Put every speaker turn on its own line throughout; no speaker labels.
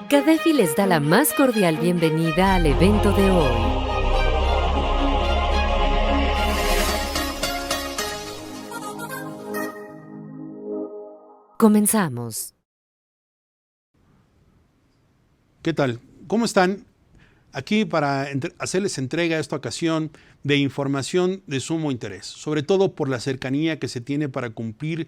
Gadefi les da la más cordial bienvenida al evento de hoy. Comenzamos.
¿Qué tal? ¿Cómo están? Aquí para hacerles entrega esta ocasión de información de sumo interés, sobre todo por la cercanía que se tiene para cumplir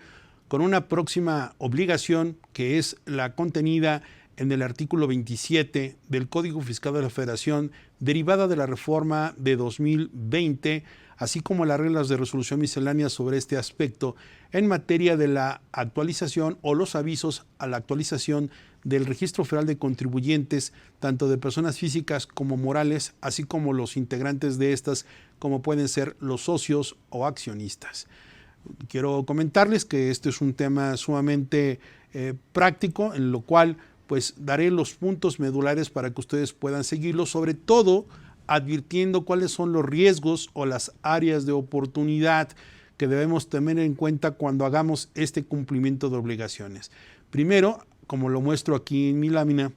con una próxima obligación que es la contenida en el artículo 27 del Código Fiscal de la Federación, derivada de la reforma de 2020, así como las reglas de resolución miscelánea sobre este aspecto en materia de la actualización o los avisos a la actualización del Registro Federal de Contribuyentes, tanto de personas físicas como morales, así como los integrantes de estas, como pueden ser los socios o accionistas. Quiero comentarles que este es un tema sumamente práctico, en lo cual pues daré los puntos medulares para que ustedes puedan seguirlo, sobre todo advirtiendo cuáles son los riesgos o las áreas de oportunidad que debemos tener en cuenta cuando hagamos este cumplimiento de obligaciones. Primero, como lo muestro aquí en mi lámina,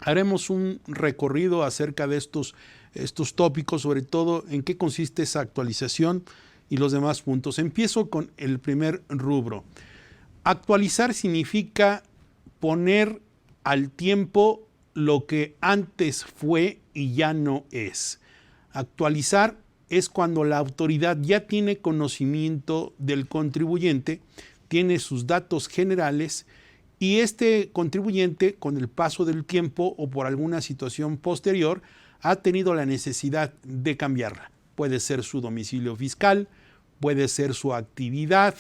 haremos un recorrido acerca de estos tópicos, sobre todo en qué consiste esa actualización y los demás puntos. Empiezo con el primer rubro. Actualizar significa poner al tiempo lo que antes fue y ya no es. Actualizar es cuando la autoridad ya tiene conocimiento del contribuyente, tiene sus datos generales y este contribuyente, con el paso del tiempo o por alguna situación posterior, ha tenido la necesidad de cambiarla. Puede ser su domicilio fiscal, puede ser su actividad,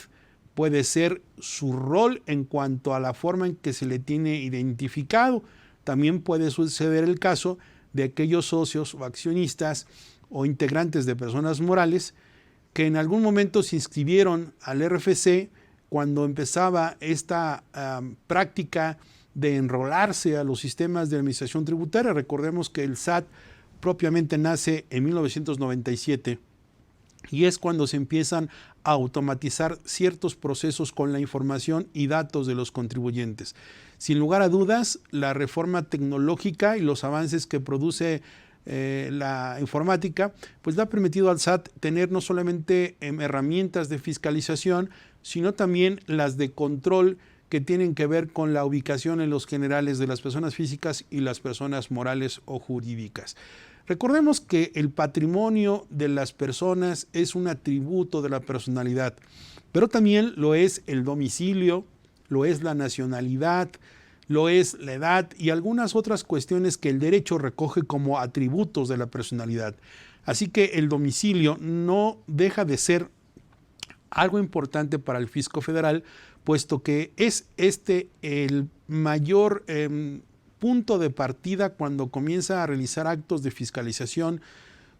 puede ser su rol en cuanto a la forma en que se le tiene identificado. También puede suceder el caso de aquellos socios o accionistas o integrantes de personas morales que en algún momento se inscribieron al RFC cuando empezaba esta práctica de enrolarse a los sistemas de administración tributaria. Recordemos que el SAT propiamente nace en 1997 y es cuando se empiezan a automatizar ciertos procesos con la información y datos de los contribuyentes. Sin lugar a dudas, la reforma tecnológica y los avances que produce la informática, pues le ha permitido al SAT tener no solamente herramientas de fiscalización, sino también las de control que tienen que ver con la ubicación en los generales de las personas físicas y las personas morales o jurídicas. Recordemos que el patrimonio de las personas es un atributo de la personalidad, pero también lo es el domicilio, lo es la nacionalidad, lo es la edad y algunas otras cuestiones que el derecho recoge como atributos de la personalidad. Así que el domicilio no deja de ser algo importante para el fisco federal, puesto que es el mayor punto de partida cuando comienza a realizar actos de fiscalización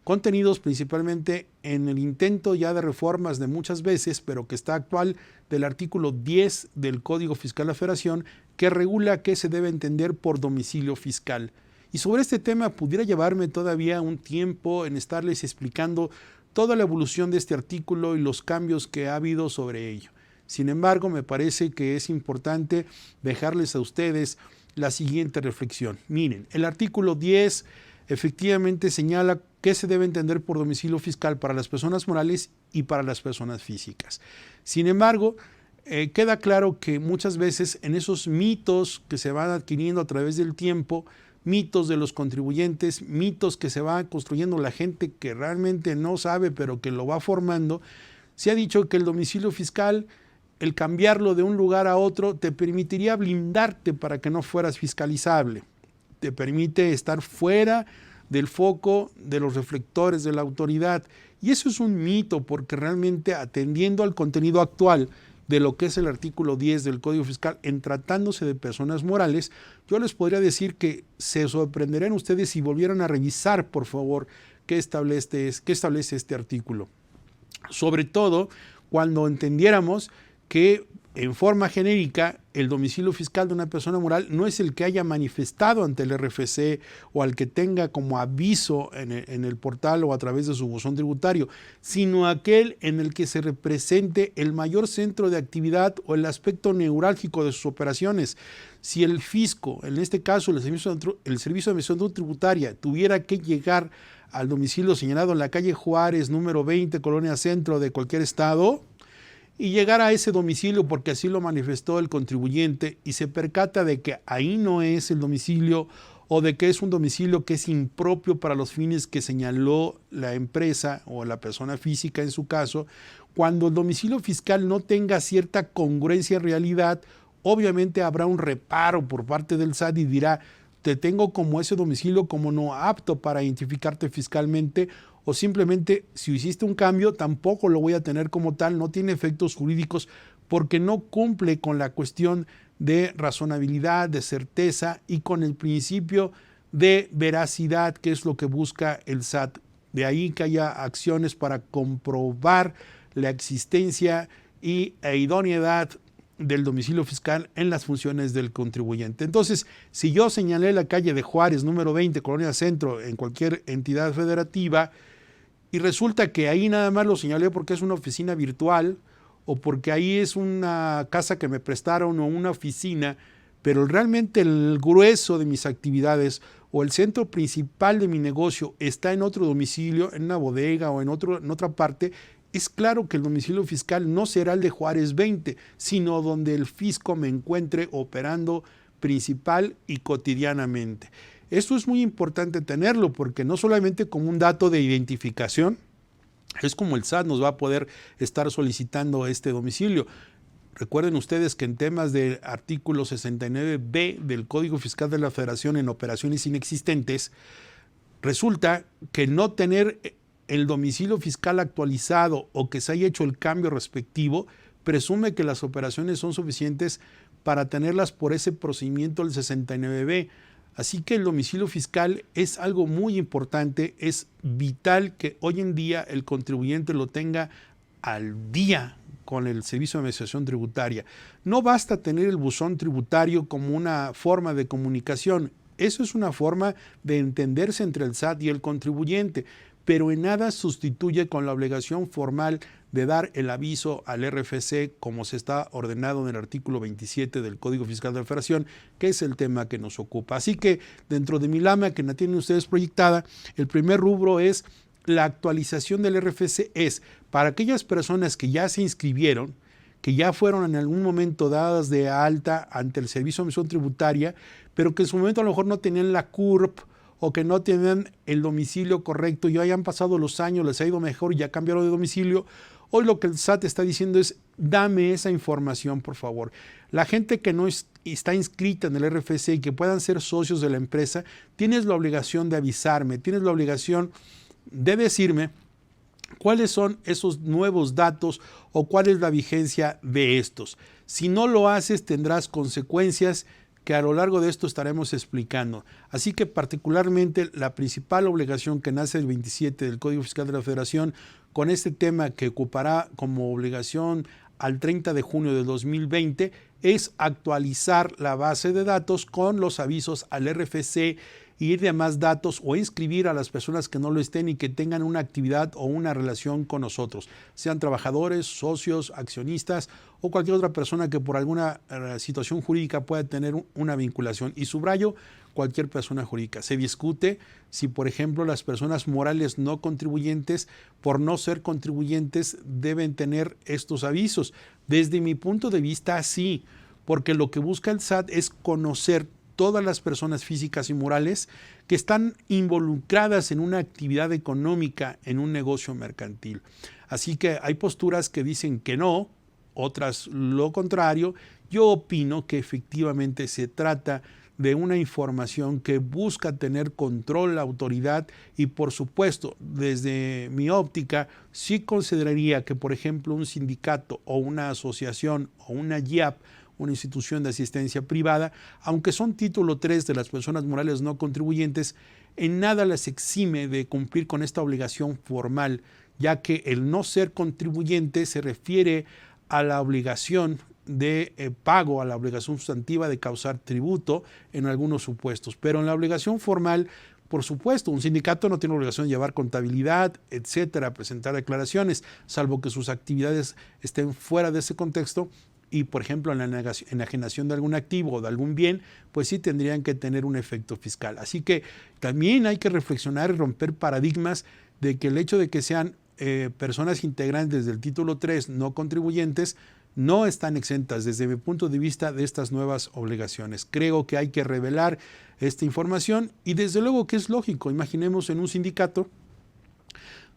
contenidos principalmente en el intento ya de reformas de muchas veces, pero que está actual, del artículo 10 del Código Fiscal de la Federación, que regula qué se debe entender por domicilio fiscal. Y sobre este tema pudiera llevarme todavía un tiempo en estarles explicando toda la evolución de este artículo y los cambios que ha habido sobre ello. Sin embargo, me parece que es importante dejarles a ustedes la siguiente reflexión. Miren, el artículo 10 efectivamente señala qué se debe entender por domicilio fiscal para las personas morales y para las personas físicas. Sin embargo, queda claro que muchas veces en esos mitos que se van adquiriendo a través del tiempo, mitos de los contribuyentes, mitos que se va construyendo la gente que realmente no sabe pero que lo va formando, se ha dicho que el domicilio fiscal, el cambiarlo de un lugar a otro, te permitiría blindarte para que no fueras fiscalizable. Te permite estar fuera del foco de los reflectores de la autoridad. Y eso es un mito, porque realmente atendiendo al contenido actual de lo que es el artículo 10 del Código Fiscal, en tratándose de personas morales, yo les podría decir que se sorprenderán ustedes si volvieran a revisar, por favor, qué establece este artículo. Sobre todo cuando entendiéramos que en forma genérica, el domicilio fiscal de una persona moral no es el que haya manifestado ante el RFC o al que tenga como aviso en el portal o a través de su buzón tributario, sino aquel en el que se represente el mayor centro de actividad o el aspecto neurálgico de sus operaciones. Si el fisco, en este caso el Servicio de Administración Tributaria, tuviera que llegar al domicilio señalado en la calle Juárez, número 20, Colonia Centro de cualquier estado, y llegar a ese domicilio porque así lo manifestó el contribuyente y se percata de que ahí no es el domicilio o de que es un domicilio que es impropio para los fines que señaló la empresa o la persona física en su caso, cuando el domicilio fiscal no tenga cierta congruencia en realidad, obviamente habrá un reparo por parte del SAT y dirá, te tengo como ese domicilio como no apto para identificarte fiscalmente, o simplemente si hiciste un cambio tampoco lo voy a tener como tal, no tiene efectos jurídicos porque no cumple con la cuestión de razonabilidad, de certeza y con el principio de veracidad, que es lo que busca el SAT. De ahí que haya acciones para comprobar la existencia e idoneidad del domicilio fiscal en las funciones del contribuyente. Entonces, si yo señalé la calle de Juárez, número 20, Colonia Centro, en cualquier entidad federativa, y resulta que ahí nada más lo señalé porque es una oficina virtual, o porque ahí es una casa que me prestaron o una oficina, pero realmente el grueso de mis actividades o el centro principal de mi negocio está en otro domicilio, en una bodega o en otra parte, es claro que el domicilio fiscal no será el de Juárez 20, sino donde el fisco me encuentre operando principal y cotidianamente. Esto es muy importante tenerlo porque no solamente como un dato de identificación, es como el SAT nos va a poder estar solicitando este domicilio. Recuerden ustedes que en temas del artículo 69B del Código Fiscal de la Federación en operaciones inexistentes, resulta que no tener el domicilio fiscal actualizado o que se haya hecho el cambio respectivo, presume que las operaciones son suficientes para tenerlas por ese procedimiento del 69B. Así que el domicilio fiscal es algo muy importante, es vital que hoy en día el contribuyente lo tenga al día con el Servicio de Administración Tributaria. No basta tener el buzón tributario como una forma de comunicación, eso es una forma de entenderse entre el SAT y el contribuyente, pero en nada sustituye con la obligación formal de dar el aviso al RFC como se está ordenado en el artículo 27 del Código Fiscal de la Federación, que es el tema que nos ocupa. Así que dentro de mi LAMA, que la tienen ustedes proyectada, el primer rubro es la actualización del RFC, es para aquellas personas que ya se inscribieron, que ya fueron en algún momento dadas de alta ante el Servicio de Administración Tributaria, pero que en su momento a lo mejor no tenían la CURP, o que no tienen el domicilio correcto, y hayan pasado los años, les ha ido mejor y ya cambiaron de domicilio. Hoy lo que el SAT está diciendo es, dame esa información, por favor. La gente que no está inscrita en el RFC y que puedan ser socios de la empresa, tienes la obligación de avisarme, tienes la obligación de decirme cuáles son esos nuevos datos o cuál es la vigencia de estos. Si no lo haces, tendrás consecuencias que a lo largo de esto estaremos explicando. Así que particularmente la principal obligación que nace del 27 del Código Fiscal de la Federación con este tema que ocupará como obligación al 30 de junio de 2020 es actualizar la base de datos con los avisos al RFC y demás datos o inscribir a las personas que no lo estén y que tengan una actividad o una relación con nosotros, sean trabajadores, socios, accionistas o cualquier otra persona que por alguna situación jurídica pueda tener una vinculación. Y subrayo, cualquier persona jurídica. Se discute si, por ejemplo, las personas morales no contribuyentes, por no ser contribuyentes, deben tener estos avisos. Desde mi punto de vista, sí, porque lo que busca el SAT es conocer todas las personas físicas y morales que están involucradas en una actividad económica, en un negocio mercantil. Así que hay posturas que dicen que no, otras lo contrario. Yo opino que efectivamente se trata de una información que busca tener control, la autoridad y, por supuesto, desde mi óptica, sí consideraría que, por ejemplo, un sindicato o una asociación o una IAP, una institución de asistencia privada, aunque son título 3 de las personas morales no contribuyentes, en nada las exime de cumplir con esta obligación formal, ya que el no ser contribuyente se refiere a la obligación de pago a la obligación sustantiva de causar tributo en algunos supuestos, pero en la obligación formal, por supuesto, un sindicato no tiene obligación de llevar contabilidad, etcétera, presentar declaraciones, salvo que sus actividades estén fuera de ese contexto y, por ejemplo, en la enajenación de algún activo o de algún bien, pues sí tendrían que tener un efecto fiscal. Así que también hay que reflexionar y romper paradigmas de que el hecho de que sean personas integrantes del título 3 no contribuyentes no están exentas desde mi punto de vista de estas nuevas obligaciones. Creo que hay que revelar esta información y desde luego que es lógico. Imaginemos en un sindicato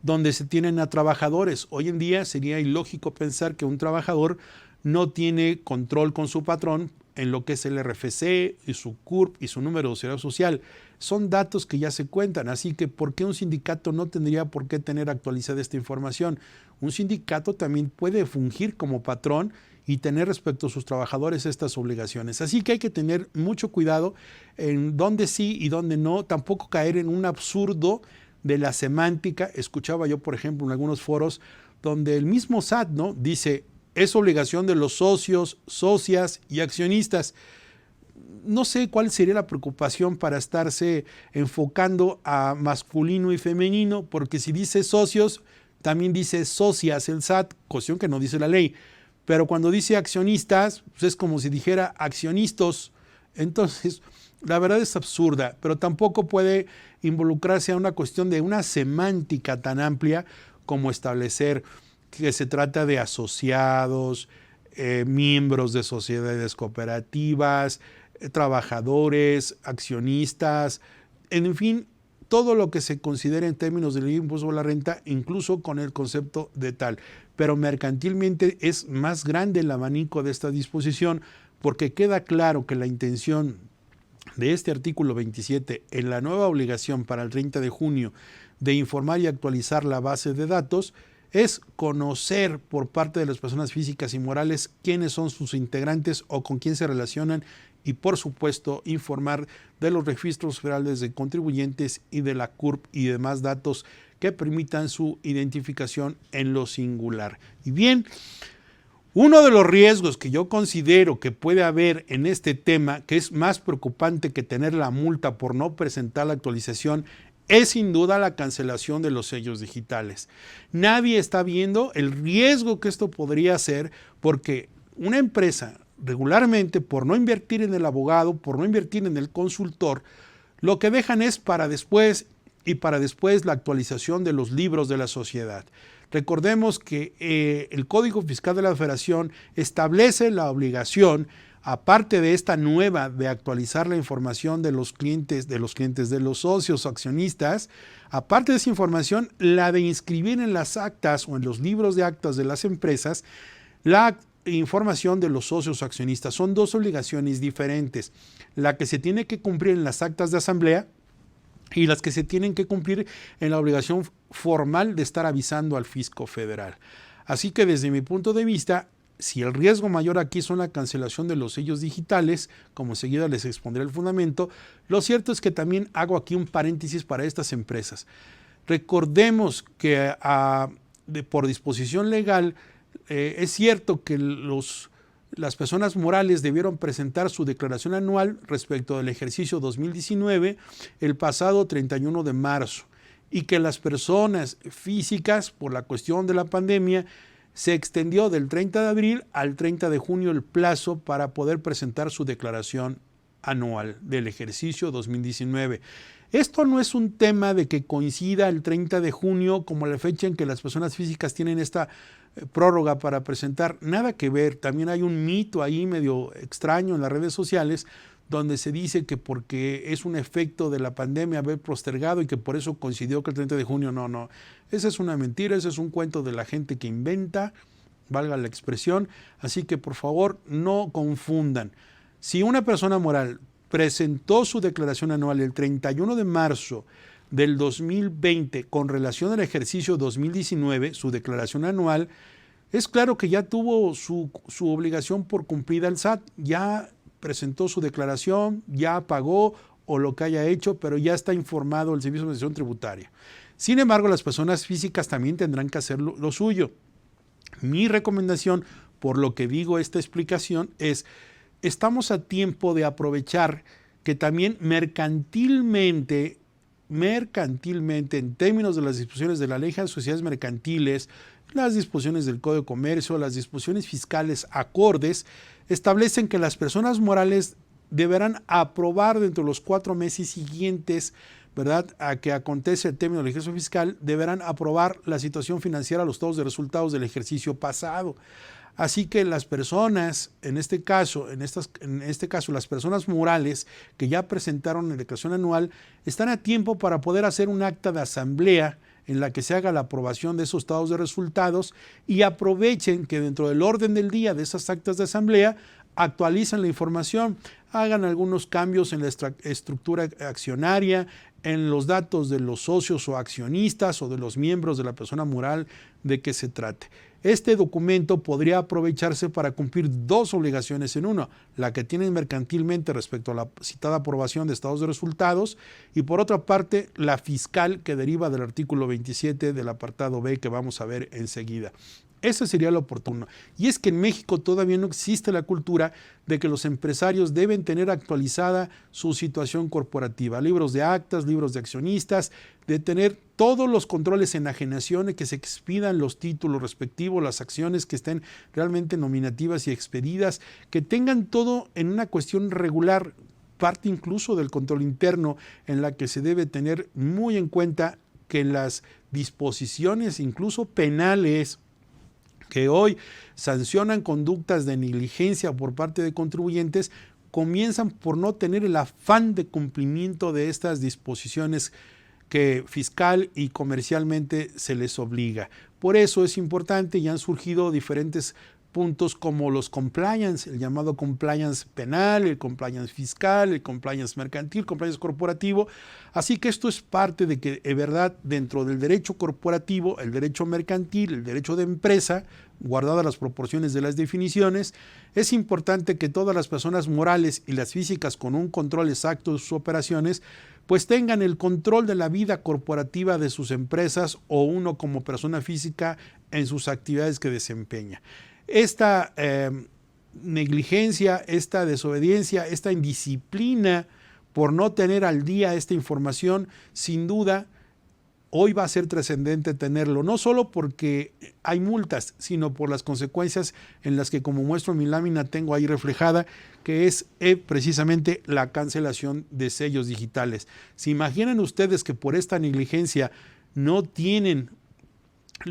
donde se tienen a trabajadores. Hoy en día sería ilógico pensar que un trabajador no tiene control con su patrón en lo que es el RFC y su CURP y su número de seguridad social. Son datos que ya se cuentan, así que ¿por qué un sindicato no tendría por qué tener actualizada esta información? Un sindicato también puede fungir como patrón y tener respecto a sus trabajadores estas obligaciones. Así que hay que tener mucho cuidado en dónde sí y dónde no, tampoco caer en un absurdo de la semántica. Escuchaba yo, por ejemplo, en algunos foros donde el mismo SAT, ¿no?, dice, es obligación de los socios, socias y accionistas. No sé cuál sería la preocupación para estarse enfocando a masculino y femenino, porque si dice socios, también dice socias el SAT, cuestión que no dice la ley. Pero cuando dice accionistas, pues es como si dijera accionistas. Entonces, la verdad es absurda, pero tampoco puede involucrarse a una cuestión de una semántica tan amplia como establecer que se trata de asociados, miembros de sociedades cooperativas, trabajadores, accionistas, en fin, todo lo que se considera en términos del impuesto a la renta, incluso con el concepto de tal. Pero mercantilmente es más grande el abanico de esta disposición porque queda claro que la intención de este artículo 27 en la nueva obligación para el 30 de junio de informar y actualizar la base de datos es conocer por parte de las personas físicas y morales quiénes son sus integrantes o con quién se relacionan y, por supuesto, informar de los registros federales de contribuyentes y de la CURP y demás datos que permitan su identificación en lo singular. Y bien, uno de los riesgos que yo considero que puede haber en este tema, que es más preocupante que tener la multa por no presentar la actualización, es sin duda la cancelación de los sellos digitales. Nadie está viendo el riesgo que esto podría ser porque una empresa regularmente, por no invertir en el abogado, por no invertir en el consultor, lo que dejan es para después y para después la actualización de los libros de la sociedad. Recordemos que el Código Fiscal de la Federación establece la obligación, aparte de esta nueva de actualizar la información de los clientes, de los socios o accionistas, aparte de esa información, la de inscribir en las actas o en los libros de actas de las empresas la información de los socios o accionistas. Son dos obligaciones diferentes, la que se tiene que cumplir en las actas de asamblea y las que se tienen que cumplir en la obligación formal de estar avisando al fisco federal. Así que desde mi punto de vista, si el riesgo mayor aquí son la cancelación de los sellos digitales, como enseguida les expondré el fundamento, lo cierto es que también hago aquí un paréntesis para estas empresas. Recordemos que por disposición legal es cierto que las personas morales debieron presentar su declaración anual respecto del ejercicio 2019 el pasado 31 de marzo y que las personas físicas, por la cuestión de la pandemia, se extendió del 30 de abril al 30 de junio el plazo para poder presentar su declaración anual del ejercicio 2019. Esto no es un tema de que coincida el 30 de junio como la fecha en que las personas físicas tienen esta prórroga para presentar. Nada que ver. También hay un mito ahí medio extraño en las redes sociales donde se dice que porque es un efecto de la pandemia haber postergado y que por eso coincidió que el 30 de junio, no. Esa es una mentira, ese es un cuento de la gente que inventa, valga la expresión. Así que por favor no confundan. Si una persona moral presentó su declaración anual el 31 de marzo del 2020 con relación al ejercicio 2019, su declaración anual, es claro que ya tuvo su obligación por cumplida el SAT, ya presentó su declaración, ya pagó o lo que haya hecho, pero ya está informado el Servicio de Administración Tributaria. Sin embargo, las personas físicas también tendrán que hacer lo suyo. Mi recomendación, por lo que digo esta explicación, estamos a tiempo de aprovechar que también mercantilmente, en términos de las disposiciones de la Ley de Sociedades Mercantiles, las disposiciones del Código de Comercio, las disposiciones fiscales acordes, establecen que las personas morales deberán aprobar dentro de los 4 meses siguientes, ¿verdad?, a que acontece el término del ejercicio fiscal, deberán aprobar la situación financiera, los estados de resultados del ejercicio pasado. Así que las personas, en este caso, las personas morales que ya presentaron la declaración anual, están a tiempo para poder hacer un acta de asamblea en la que se haga la aprobación de esos estados de resultados y aprovechen que dentro del orden del día de esas actas de asamblea actualicen la información, hagan algunos cambios en la estructura accionaria, en los datos de los socios o accionistas o de los miembros de la persona moral de que se trate. Este documento podría aprovecharse para cumplir 2 obligaciones en uno, la que tienen mercantilmente respecto a la citada aprobación de estados de resultados y por otra parte la fiscal que deriva del artículo 27 del apartado B que vamos a ver enseguida. Ese sería lo oportuno. Y es que en México todavía no existe la cultura de que los empresarios deben tener actualizada su situación corporativa. Libros de actas, libros de accionistas, de tener todos los controles en enajenación, que se expidan los títulos respectivos, las acciones que estén realmente nominativas y expedidas, que tengan todo en una cuestión regular, parte incluso del control interno, en la que se debe tener muy en cuenta que las disposiciones, incluso penales, que hoy sancionan conductas de negligencia por parte de contribuyentes, comienzan por no tener el afán de cumplimiento de estas disposiciones que fiscal y comercialmente se les obliga. Por eso es importante y han surgido diferentes puntos como los compliance, el llamado compliance penal, el compliance fiscal, el compliance mercantil, compliance corporativo. Así que esto es parte de que, de verdad, dentro del derecho corporativo, el derecho mercantil, el derecho de empresa, guardadas las proporciones de las definiciones, es importante que todas las personas morales y las físicas con un control exacto de sus operaciones, pues tengan el control de la vida corporativa de sus empresas o uno como persona física en sus actividades que desempeña. Esta negligencia, esta desobediencia, esta indisciplina por no tener al día esta información, sin duda, hoy va a ser trascendente tenerlo, no solo porque hay multas, sino por las consecuencias en las que, como muestro en mi lámina, tengo ahí reflejada, que es precisamente la cancelación de sellos digitales. ¿Se imaginan ustedes que por esta negligencia no tienen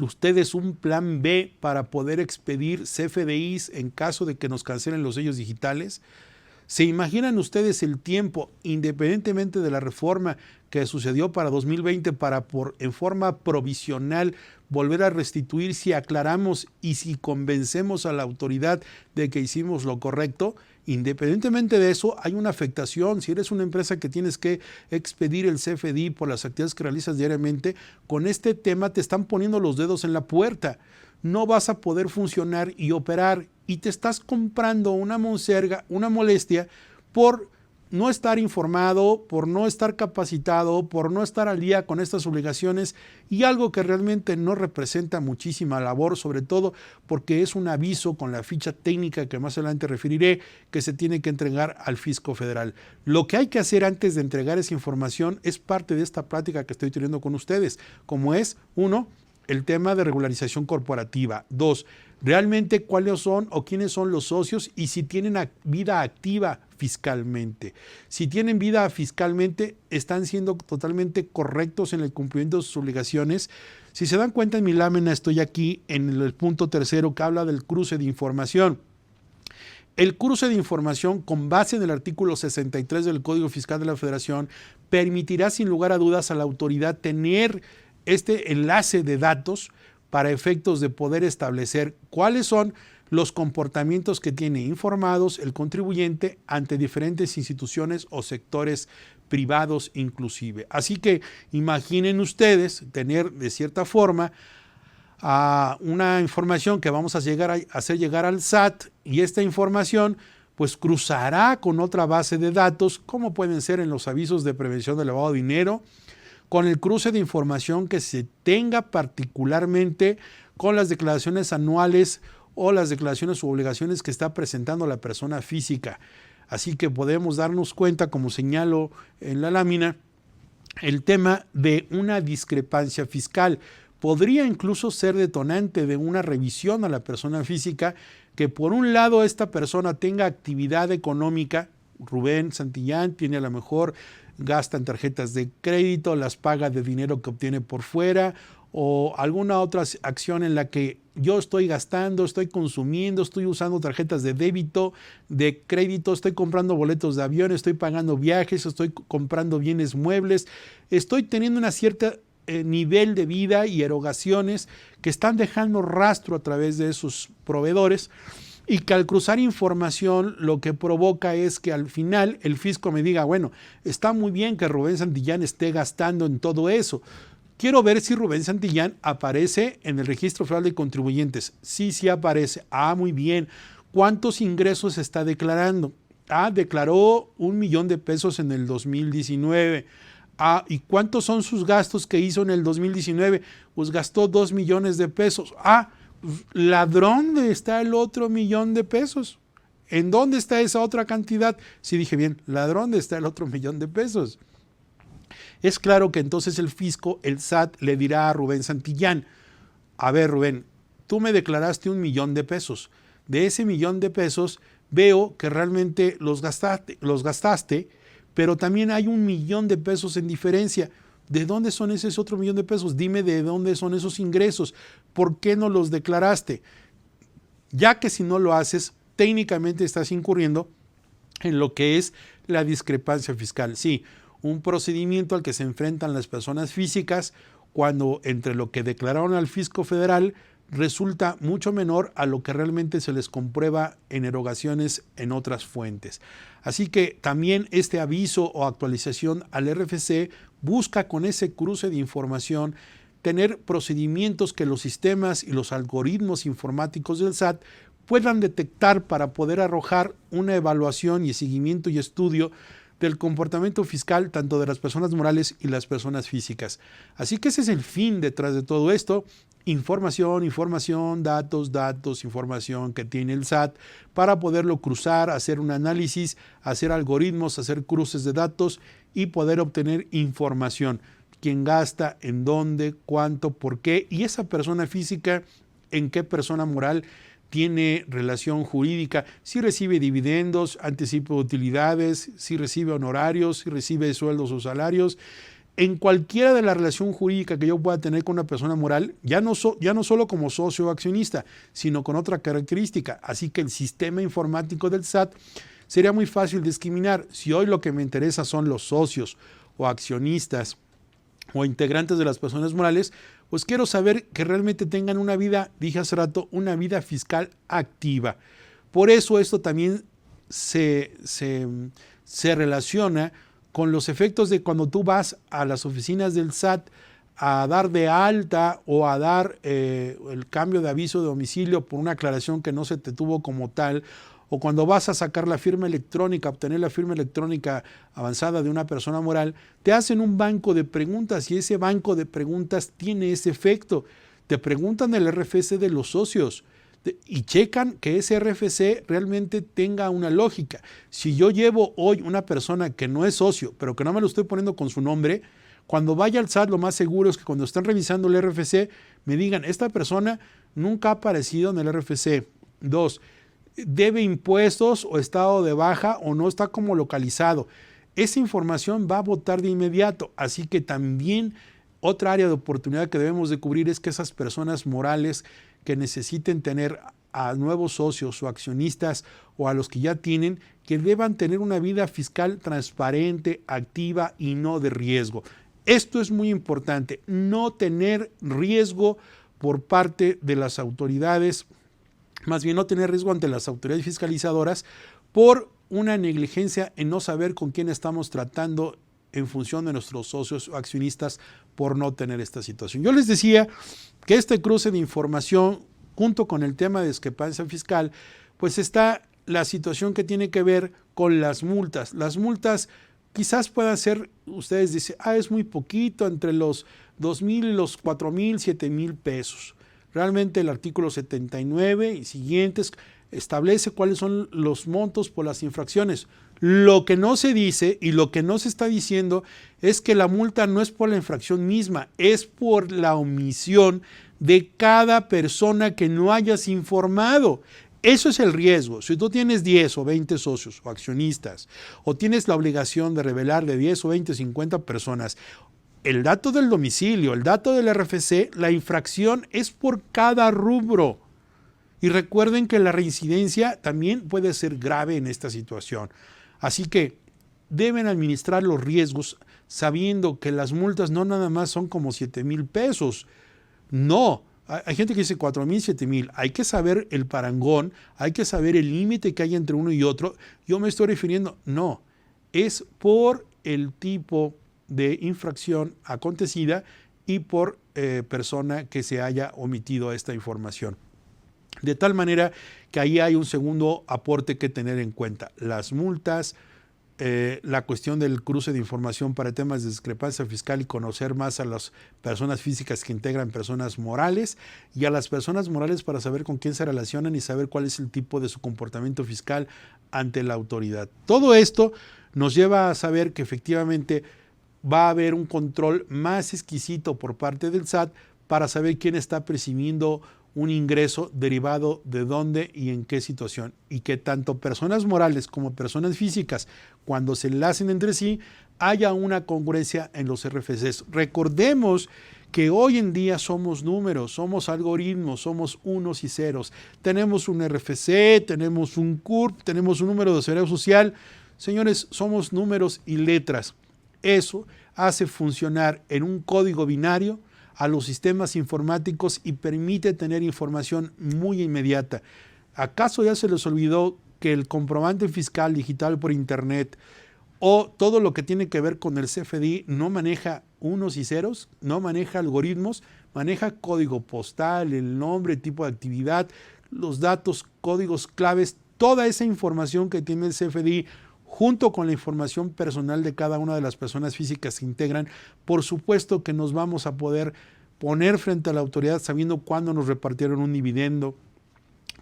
ustedes un plan B para poder expedir CFDIs en caso de que nos cancelen los sellos digitales? ¿Se imaginan ustedes el tiempo, independientemente de la reforma que sucedió para 2020, para en forma provisional volver a restituir si aclaramos y si convencemos a la autoridad de que hicimos lo correcto? Independientemente de eso, hay una afectación. Si eres una empresa que tienes que expedir el CFDI por las actividades que realizas diariamente, con este tema te están poniendo los dedos en la puerta. No vas a poder funcionar y operar y te estás comprando una monserga, una molestia por no estar informado, por no estar capacitado, por no estar al día con estas obligaciones y algo que realmente no representa muchísima labor, sobre todo porque es un aviso con la ficha técnica que más adelante referiré que se tiene que entregar al Fisco Federal. Lo que hay que hacer antes de entregar esa información es parte de esta plática que estoy teniendo con ustedes, como es, 1, el tema de regularización corporativa. 2, realmente cuáles son o quiénes son los socios y si tienen vida activa fiscalmente. Si tienen vida fiscalmente, están siendo totalmente correctos en el cumplimiento de sus obligaciones. Si se dan cuenta, en mi lámina estoy aquí en el punto 3 que habla del cruce de información. El cruce de información, con base en el artículo 63 del Código Fiscal de la Federación, permitirá sin lugar a dudas a la autoridad tener este enlace de datos para efectos de poder establecer cuáles son los comportamientos que tiene informados el contribuyente ante diferentes instituciones o sectores privados inclusive. Así que imaginen ustedes tener de cierta forma una información que vamos a hacer llegar al SAT y esta información pues cruzará con otra base de datos como pueden ser en los avisos de prevención del lavado de dinero, con el cruce de información que se tenga particularmente con las declaraciones anuales o las declaraciones u obligaciones que está presentando la persona física. Así que podemos darnos cuenta, como señalo en la lámina, el tema de una discrepancia fiscal. Podría incluso ser detonante de una revisión a la persona física, que por un lado esta persona tenga actividad económica. Rubén Santillán tiene, a lo mejor gasta en tarjetas de crédito, las paga de dinero que obtiene por fuera, o alguna otra acción en la que yo estoy gastando, estoy consumiendo, estoy usando tarjetas de débito, de crédito, estoy comprando boletos de avión, estoy pagando viajes, estoy comprando bienes muebles, estoy teniendo una cierta nivel de vida y erogaciones que están dejando rastro a través de esos proveedores, y que al cruzar información lo que provoca es que al final el fisco me diga, bueno, está muy bien que Rubén Santillán esté gastando en todo eso. Quiero ver si Rubén Santillán aparece en el Registro Federal de Contribuyentes. Sí, sí aparece. Muy bien. ¿Cuántos ingresos está declarando? Declaró 1 millón de pesos en el 2019. ¿Y cuántos son sus gastos que hizo en el 2019? Pues gastó 2 millones de pesos. Ladrón, ¿dónde está el otro 1 millón de pesos? ¿En dónde está esa otra cantidad? Sí, dije bien, ladrón, ¿dónde está el otro 1 millón de pesos? Es claro que entonces el fisco, el SAT, le dirá a Rubén Santillán, a ver, Rubén, tú me declaraste 1 millón de pesos. De ese 1 millón de pesos veo que realmente los gastaste, pero también hay 1 millón de pesos en diferencia. ¿De dónde son ese otro 1 millón de pesos? Dime de dónde son esos ingresos. ¿Por qué no los declaraste? Ya que si no lo haces, técnicamente estás incurriendo en lo que es la discrepancia fiscal. Sí, un procedimiento al que se enfrentan las personas físicas cuando entre lo que declararon al fisco federal resulta mucho menor a lo que realmente se les comprueba en erogaciones en otras fuentes. Así que también este aviso o actualización al RFC busca, con ese cruce de información, tener procedimientos que los sistemas y los algoritmos informáticos del SAT puedan detectar para poder arrojar una evaluación y seguimiento y estudio del comportamiento fiscal tanto de las personas morales y las personas físicas. Así que ese es el fin detrás de todo esto: información, datos, información que tiene el SAT para poderlo cruzar, hacer un análisis, hacer algoritmos, hacer cruces de datos y poder obtener información. ¿Quién gasta? ¿En dónde? ¿Cuánto? ¿Por qué? Y esa persona física, ¿en qué persona moral tiene relación jurídica? Si recibe dividendos, anticipo de utilidades, si recibe honorarios, si recibe sueldos o salarios. En cualquiera de la relación jurídica que yo pueda tener con una persona moral, ya no solo como socio o accionista, sino con otra característica. Así que el sistema informático del SAT sería muy fácil discriminar. Si hoy lo que me interesa son los socios o accionistas o integrantes de las personas morales, pues quiero saber que realmente tengan una vida, dije hace rato, una vida fiscal activa. Por eso esto también se relaciona con los efectos de cuando tú vas a las oficinas del SAT a dar de alta o a dar el cambio de aviso de domicilio por una aclaración que no se te tuvo como tal, o cuando vas a sacar la firma electrónica, obtener la firma electrónica avanzada de una persona moral, te hacen un banco de preguntas y ese banco de preguntas tiene ese efecto. Te preguntan el RFC de los socios y checan que ese RFC realmente tenga una lógica. Si yo llevo hoy una persona que no es socio, pero que no me lo estoy poniendo con su nombre, cuando vaya al SAT lo más seguro es que cuando están revisando el RFC me digan, esta persona nunca ha aparecido en el RFC. 2, debe impuestos o estado de baja o no está como localizado. Esa información va a votar de inmediato. Así que también otra área de oportunidad que debemos de cubrir es que esas personas morales que necesiten tener a nuevos socios o accionistas o a los que ya tienen, que deban tener una vida fiscal transparente, activa y no de riesgo. Esto es muy importante, no tener riesgo por parte de las autoridades, más bien no tener riesgo ante las autoridades fiscalizadoras por una negligencia en no saber con quién estamos tratando en función de nuestros socios o accionistas por no tener esta situación. Yo les decía que este cruce de información junto con el tema de discrepancia fiscal, pues está la situación que tiene que ver con las multas. Las multas quizás puedan ser, ustedes dicen, es muy poquito, entre los 2,000 y los 4,000, 7,000 pesos. Realmente el artículo 79 y siguientes establece cuáles son los montos por las infracciones. Lo que no se dice y lo que no se está diciendo es que la multa no es por la infracción misma, es por la omisión de cada persona que no hayas informado. Eso es el riesgo. Si tú tienes 10 o 20 socios o accionistas o tienes la obligación de revelar de 10 o 20 o 50 personas el dato del domicilio, el dato del RFC, la infracción es por cada rubro. Y recuerden que la reincidencia también puede ser grave en esta situación. Así que deben administrar los riesgos sabiendo que las multas no nada más son como 7,000 pesos. No, hay gente que dice 4,000, 7,000. Hay que saber el parangón, hay que saber el límite que hay entre uno y otro. Yo me estoy refiriendo, no, es por el tipo de infracción acontecida y por persona que se haya omitido esta información. De tal manera que ahí hay un segundo aporte que tener en cuenta. Las multas, la cuestión del cruce de información para temas de discrepancia fiscal y conocer más a las personas físicas que integran personas morales y a las personas morales para saber con quién se relacionan y saber cuál es el tipo de su comportamiento fiscal ante la autoridad. Todo esto nos lleva a saber que efectivamente va a haber un control más exquisito por parte del SAT para saber quién está percibiendo un ingreso derivado de dónde y en qué situación, y que tanto personas morales como personas físicas, cuando se enlacen entre sí, haya una congruencia en los RFCs. Recordemos que hoy en día somos números, somos algoritmos, somos unos y ceros. Tenemos un RFC, tenemos un CURP, tenemos un número de seguridad social. Señores, somos números y letras. Eso hace funcionar en un código binario a los sistemas informáticos y permite tener información muy inmediata. ¿Acaso ya se les olvidó que el comprobante fiscal digital por internet o todo lo que tiene que ver con el CFDI no maneja unos y ceros, no maneja algoritmos, maneja código postal, el nombre, tipo de actividad, los datos, códigos claves, toda esa información que tiene el CFDI junto con la información personal de cada una de las personas físicas que integran? Por supuesto que nos vamos a poder poner frente a la autoridad sabiendo cuándo nos repartieron un dividendo,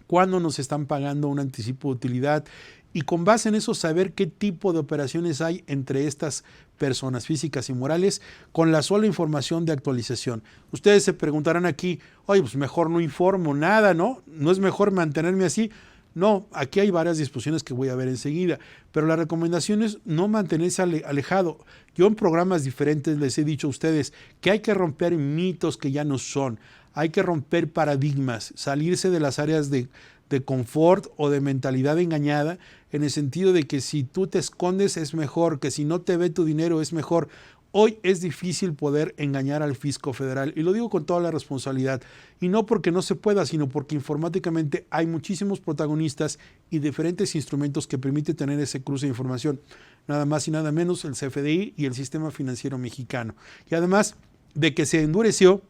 cuándo nos están pagando un anticipo de utilidad, y con base en eso saber qué tipo de operaciones hay entre estas personas físicas y morales con la sola información de actualización. Ustedes se preguntarán aquí, oye, pues mejor no informo nada, ¿no? ¿No es mejor mantenerme así? No, aquí hay varias disposiciones que voy a ver enseguida, pero la recomendación es no mantenerse alejado. Yo en programas diferentes les he dicho a ustedes que hay que romper mitos que ya no son, hay que romper paradigmas, salirse de las áreas de confort o de mentalidad engañada, en el sentido de que si tú te escondes es mejor, que si no te ve tu dinero es mejor. Hoy es difícil poder engañar al fisco federal, y lo digo con toda la responsabilidad, y no porque no se pueda, sino porque informáticamente hay muchísimos protagonistas y diferentes instrumentos que permiten tener ese cruce de información, nada más y nada menos el CFDI y el sistema financiero mexicano. Y además de que se endureció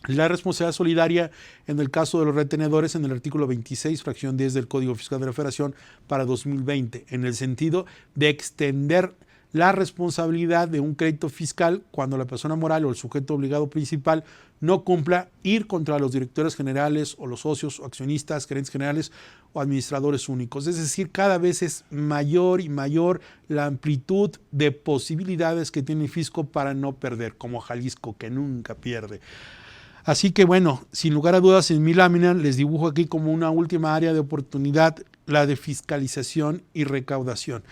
la responsabilidad solidaria en el caso de los retenedores en el artículo 26, fracción 10 del Código Fiscal de la Federación para 2020, en el sentido de extender la responsabilidad de un crédito fiscal cuando la persona moral o el sujeto obligado principal no cumpla, ir contra los directores generales o los socios o accionistas, gerentes generales o administradores únicos. Es decir, cada vez es mayor y mayor la amplitud de posibilidades que tiene el fisco para no perder, como Jalisco, que nunca pierde. Así que bueno, sin lugar a dudas, en mi lámina les dibujo aquí como una última área de oportunidad la de fiscalización y recaudación.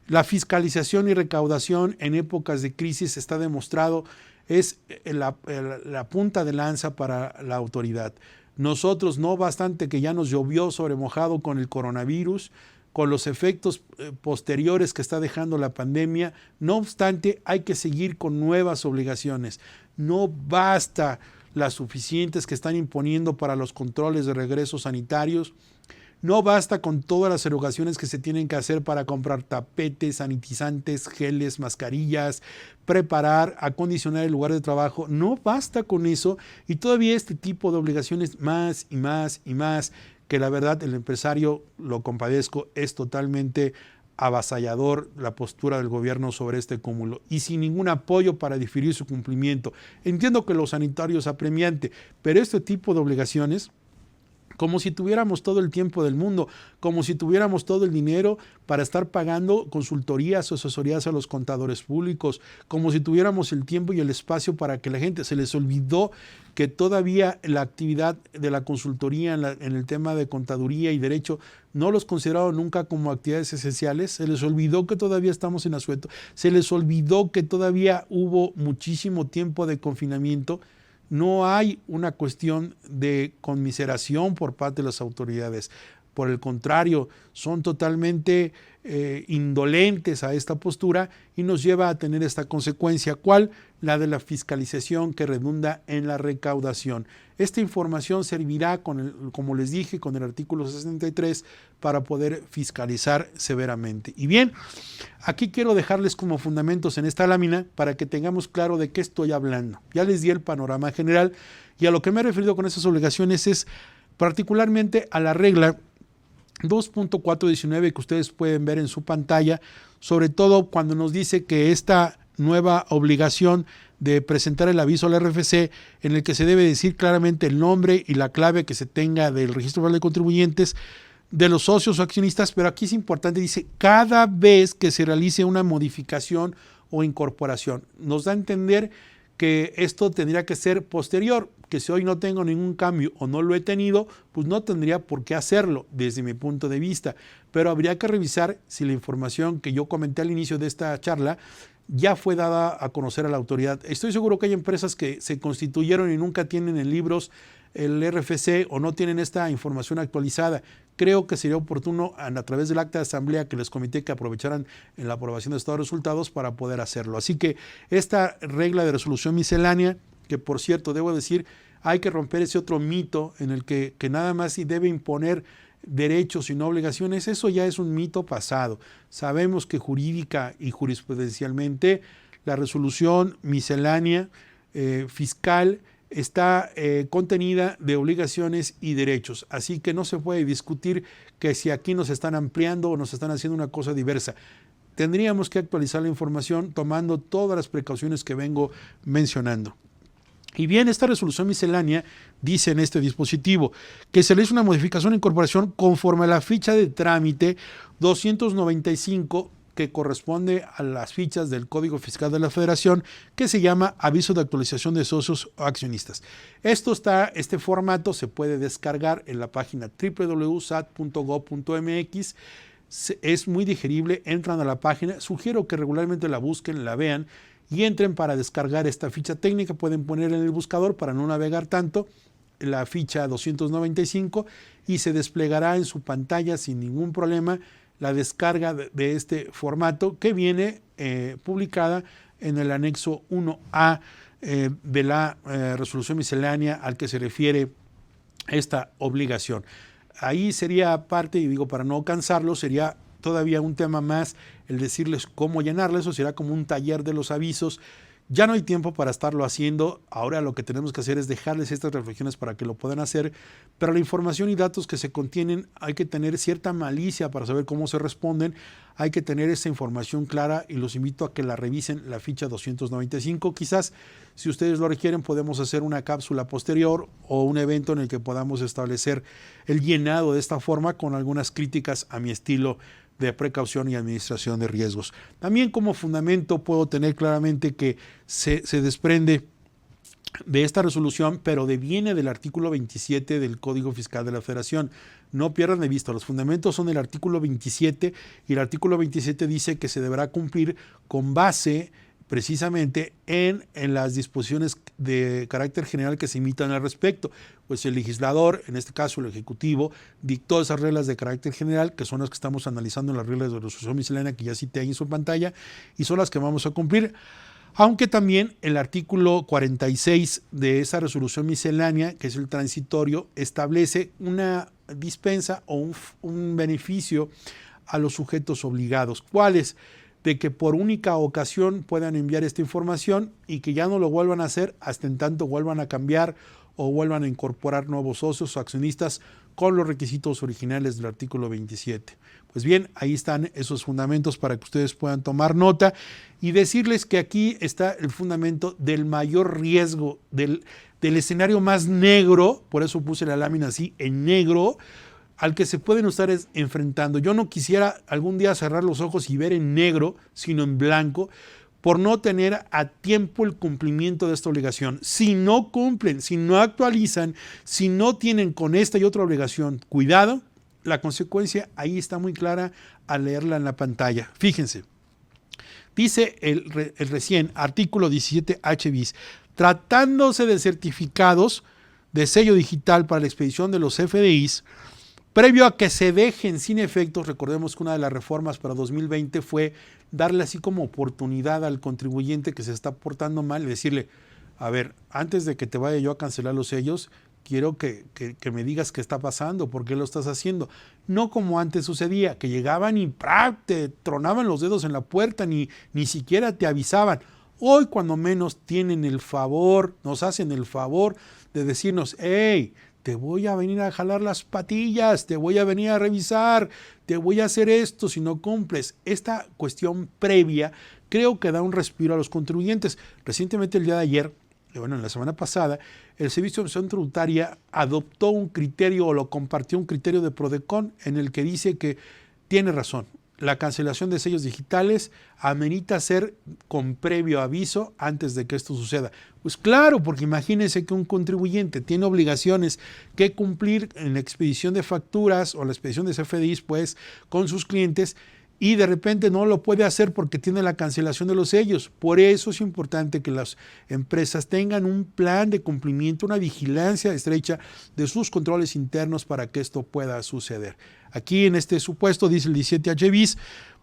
La fiscalización y recaudación en épocas de crisis está demostrado es la punta de lanza para la autoridad. Nosotros, no bastante que ya nos llovió sobre mojado con el coronavirus, con los efectos posteriores que está dejando la pandemia, no obstante hay que seguir con nuevas obligaciones. No basta las suficientes que están imponiendo para los controles de regresos sanitarios. No basta con todas las erogaciones que se tienen que hacer para comprar tapetes, sanitizantes, geles, mascarillas, preparar, acondicionar el lugar de trabajo. No basta con eso, y todavía este tipo de obligaciones más y más y más, que la verdad el empresario, lo compadezco, es totalmente avasallador la postura del gobierno sobre este cúmulo y sin ningún apoyo para diferir su cumplimiento. Entiendo que lo sanitario es apremiante, pero este tipo de obligaciones, como si tuviéramos todo el tiempo del mundo, como si tuviéramos todo el dinero para estar pagando consultorías o asesorías a los contadores públicos, como si tuviéramos el tiempo y el espacio para que la gente, se les olvidó que todavía la actividad de la consultoría en el tema de contaduría y derecho no los consideraron nunca como actividades esenciales, se les olvidó que todavía estamos en asueto, se les olvidó que todavía hubo muchísimo tiempo de confinamiento. No hay una cuestión de conmiseración por parte de las autoridades. Por el contrario, son totalmente indolentes a esta postura y nos lleva a tener esta consecuencia. ¿Cuál? La de la fiscalización que redunda en la recaudación. Esta información servirá, como les dije, con el artículo 63 para poder fiscalizar severamente. Y bien, aquí quiero dejarles como fundamentos en esta lámina para que tengamos claro de qué estoy hablando. Ya les di el panorama general y a lo que me he referido con esas obligaciones es particularmente a la regla 2.419 que ustedes pueden ver en su pantalla, sobre todo cuando nos dice que esta nueva obligación de presentar el aviso al RFC, en el que se debe decir claramente el nombre y la clave que se tenga del Registro Federal de Contribuyentes, de los socios o accionistas, pero aquí es importante, dice, cada vez que se realice una modificación o incorporación. Nos da a entender que esto tendría que ser posterior, que si hoy no tengo ningún cambio o no lo he tenido, pues no tendría por qué hacerlo desde mi punto de vista, pero habría que revisar si la información que yo comenté al inicio de esta charla ya fue dada a conocer a la autoridad. Estoy seguro que hay empresas que se constituyeron y nunca tienen en libros el RFC o no tienen esta información actualizada. Creo que sería oportuno a través del acta de asamblea que les comenté que aprovecharan en la aprobación de estado de resultados para poder hacerlo. Así que esta regla de resolución miscelánea, que por cierto debo decir, hay que romper ese otro mito en el que nada más si debe imponer derechos y no obligaciones, eso ya es un mito pasado. Sabemos que jurídica y jurisprudencialmente la resolución miscelánea fiscal está contenida de obligaciones y derechos, así que no se puede discutir que si aquí nos están ampliando o nos están haciendo una cosa diversa. Tendríamos que actualizar la información tomando todas las precauciones que vengo mencionando. Y bien, esta resolución miscelánea dice en este dispositivo que se le hizo una modificación e incorporación conforme a la ficha de trámite 295 que corresponde a las fichas del Código Fiscal de la Federación, que se llama Aviso de Actualización de Socios o Accionistas. Este formato se puede descargar en la página www.sat.gov.mx. Es muy digerible, entran a la página, sugiero que regularmente la busquen, la vean y entren para descargar esta ficha técnica. Pueden poner en el buscador para no navegar tanto la ficha 295 y se desplegará en su pantalla sin ningún problema la descarga de este formato que viene publicada en el anexo 1A de la resolución miscelánea al que se refiere esta obligación. Ahí sería parte, y digo para no cansarlo, sería todavía un tema más el decirles cómo llenarla. Eso será como un taller de los avisos. Ya no hay tiempo para estarlo haciendo. Ahora lo que tenemos que hacer es dejarles estas reflexiones para que lo puedan hacer. Pero la información y datos que se contienen hay que tener cierta malicia para saber cómo se responden. Hay que tener esa información clara y los invito a que la revisen, la ficha 295. Quizás, si ustedes lo requieren, podemos hacer una cápsula posterior o un evento en el que podamos establecer el llenado de esta forma con algunas críticas a mi estilo de precaución y administración de riesgos. También como fundamento puedo tener claramente que se desprende de esta resolución, pero deviene del artículo 27 del Código Fiscal de la Federación. No pierdan de vista, los fundamentos son el artículo 27 y el artículo 27 dice que se deberá cumplir con base precisamente en las disposiciones de carácter general que se emitan al respecto. Pues el legislador, en este caso el Ejecutivo, dictó esas reglas de carácter general, que son las que estamos analizando en las reglas de resolución miscelánea que ya cité ahí en su pantalla, y son las que vamos a cumplir. Aunque también el artículo 46 de esa resolución miscelánea, que es el transitorio, establece una dispensa o un beneficio a los sujetos obligados. ¿Cuáles? De que por única ocasión puedan enviar esta información y que ya no lo vuelvan a hacer hasta en tanto vuelvan a cambiar o vuelvan a incorporar nuevos socios o accionistas con los requisitos originales del artículo 27. Pues bien, ahí están esos fundamentos para que ustedes puedan tomar nota y decirles que aquí está el fundamento del mayor riesgo, del escenario más negro, por eso puse la lámina así, en negro, al que se pueden estar enfrentando. Yo no quisiera algún día cerrar los ojos y ver en negro, sino en blanco, por no tener a tiempo el cumplimiento de esta obligación. Si no cumplen, si no actualizan, si no tienen con esta y otra obligación, cuidado, la consecuencia ahí está muy clara al leerla en la pantalla. Fíjense, dice el recién artículo 17H bis, tratándose de certificados de sello digital para la expedición de los FDIs, previo a que se dejen sin efectos, recordemos que una de las reformas para 2020 fue darle así como oportunidad al contribuyente que se está portando mal y decirle, a ver, antes de que te vaya yo a cancelar los sellos, quiero que me digas qué está pasando, por qué lo estás haciendo. No como antes sucedía, que llegaban y te tronaban los dedos en la puerta, ni siquiera te avisaban. Hoy cuando menos tienen el favor, nos hacen el favor de decirnos, hey, te voy a venir a jalar las patillas, te voy a venir a revisar, te voy a hacer esto si no cumples. Esta cuestión previa creo que da un respiro a los contribuyentes. Recientemente, el día de ayer, en la semana pasada, el Servicio de Administración Tributaria adoptó un criterio o lo compartió un criterio de Prodecon en el que dice que tiene razón. La cancelación de sellos digitales amerita ser con previo aviso antes de que esto suceda. Pues claro, porque imagínense que un contribuyente tiene obligaciones que cumplir en la expedición de facturas o la expedición de CFDIs pues, con sus clientes y de repente no lo puede hacer porque tiene la cancelación de los sellos. Por eso es importante que las empresas tengan un plan de cumplimiento, una vigilancia estrecha de sus controles internos para que esto pueda suceder. Aquí en este supuesto dice el 17H bis,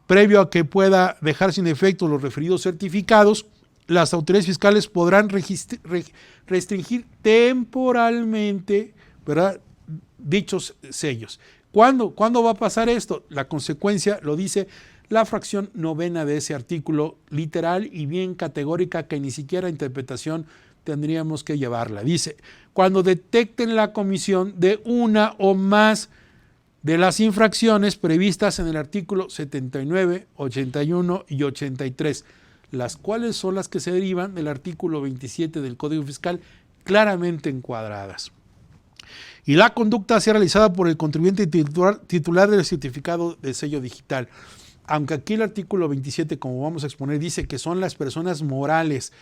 previo a que pueda dejar sin efecto los referidos certificados, las autoridades fiscales podrán restringir temporalmente, ¿verdad?, dichos sellos. ¿Cuándo va a pasar esto? La consecuencia lo dice la fracción 9 de ese artículo, literal y bien categórica, que ni siquiera interpretación tendríamos que llevarla. Dice, cuando detecten la comisión de una o más de las infracciones previstas en el artículo 79, 81 y 83, las cuales son las que se derivan del artículo 27 del Código Fiscal, claramente encuadradas. Y la conducta sea realizada por el contribuyente titular del certificado de sello digital. Aunque aquí el artículo 27, como vamos a exponer, dice que son las personas morales,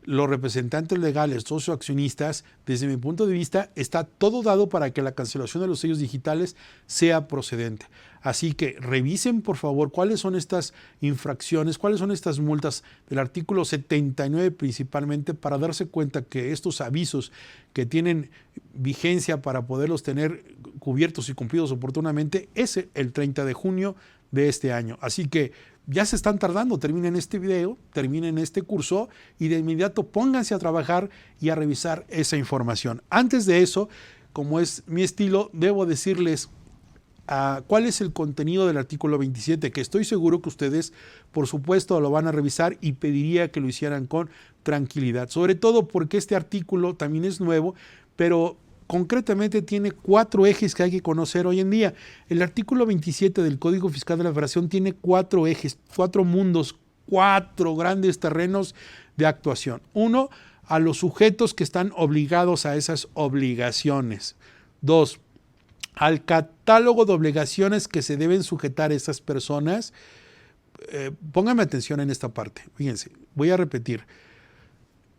los representantes legales, socioaccionistas, desde mi punto de vista, está todo dado para que la cancelación de los sellos digitales sea procedente. Así que revisen, por favor, cuáles son estas infracciones, cuáles son estas multas del artículo 79 principalmente, para darse cuenta que estos avisos que tienen vigencia para poderlos tener cubiertos y cumplidos oportunamente es el 30 de junio de este año. Así que ya se están tardando, terminen este video, terminen este curso y de inmediato pónganse a trabajar y a revisar esa información. Antes de eso, como es mi estilo, debo decirles cuál es el contenido del artículo 27, que estoy seguro que ustedes, por supuesto, lo van a revisar y pediría que lo hicieran con tranquilidad. Sobre todo porque este artículo también es nuevo, pero concretamente tiene 4 ejes que hay que conocer hoy en día. El artículo 27 del Código Fiscal de la Federación tiene 4 ejes, 4 mundos, 4 grandes terrenos de actuación. 1, a los sujetos que están obligados a esas obligaciones. 2, al catálogo de obligaciones que se deben sujetar esas personas. Pónganme atención en esta parte. Fíjense, voy a repetir.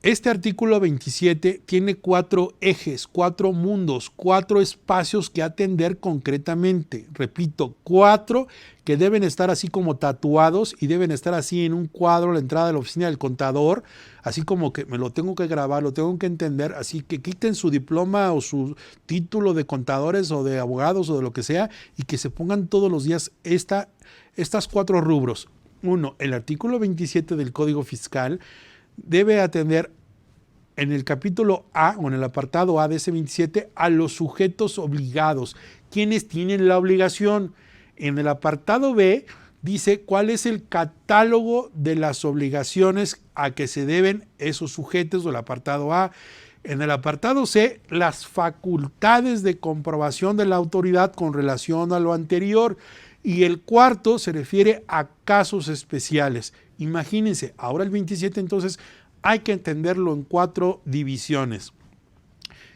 Este artículo 27 tiene 4 ejes, 4 mundos, 4 espacios que atender concretamente. Repito, 4 que deben estar así como tatuados y deben estar así en un cuadro a la entrada de la oficina del contador, así como que me lo tengo que grabar, lo tengo que entender, así que quiten su diploma o su título de contadores o de abogados o de lo que sea y que se pongan todos los días estas 4 rubros. 1, el artículo 27 del Código Fiscal debe atender en el capítulo A o en el apartado A de ese 27 a los sujetos obligados, quienes tienen la obligación. En el apartado B dice cuál es el catálogo de las obligaciones a que se deben esos sujetos del apartado A. En el apartado C, las facultades de comprobación de la autoridad con relación a lo anterior. Y el cuarto se refiere a casos especiales. Imagínense, ahora el 27 entonces hay que entenderlo en 4 divisiones.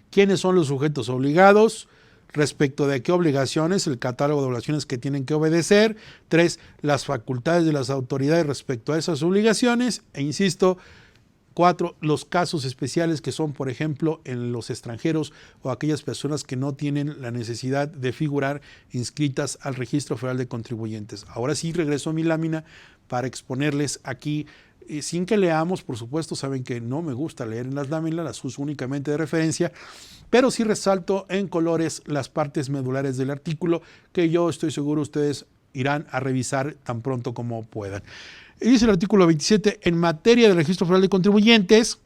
¿Quiénes son los sujetos obligados? Respecto de qué obligaciones, el catálogo de obligaciones que tienen que obedecer. 3, las facultades de las autoridades respecto a esas obligaciones. E insisto, 4, los casos especiales que son, por ejemplo, en los extranjeros o aquellas personas que no tienen la necesidad de figurar inscritas al Registro Federal de Contribuyentes. Ahora sí regreso a mi lámina para exponerles aquí, sin que leamos, por supuesto, saben que no me gusta leer en las láminas, las uso únicamente de referencia, pero sí resalto en colores las partes medulares del artículo que yo estoy seguro ustedes irán a revisar tan pronto como puedan. Y dice el artículo 27, en materia del Registro Federal de Contribuyentes,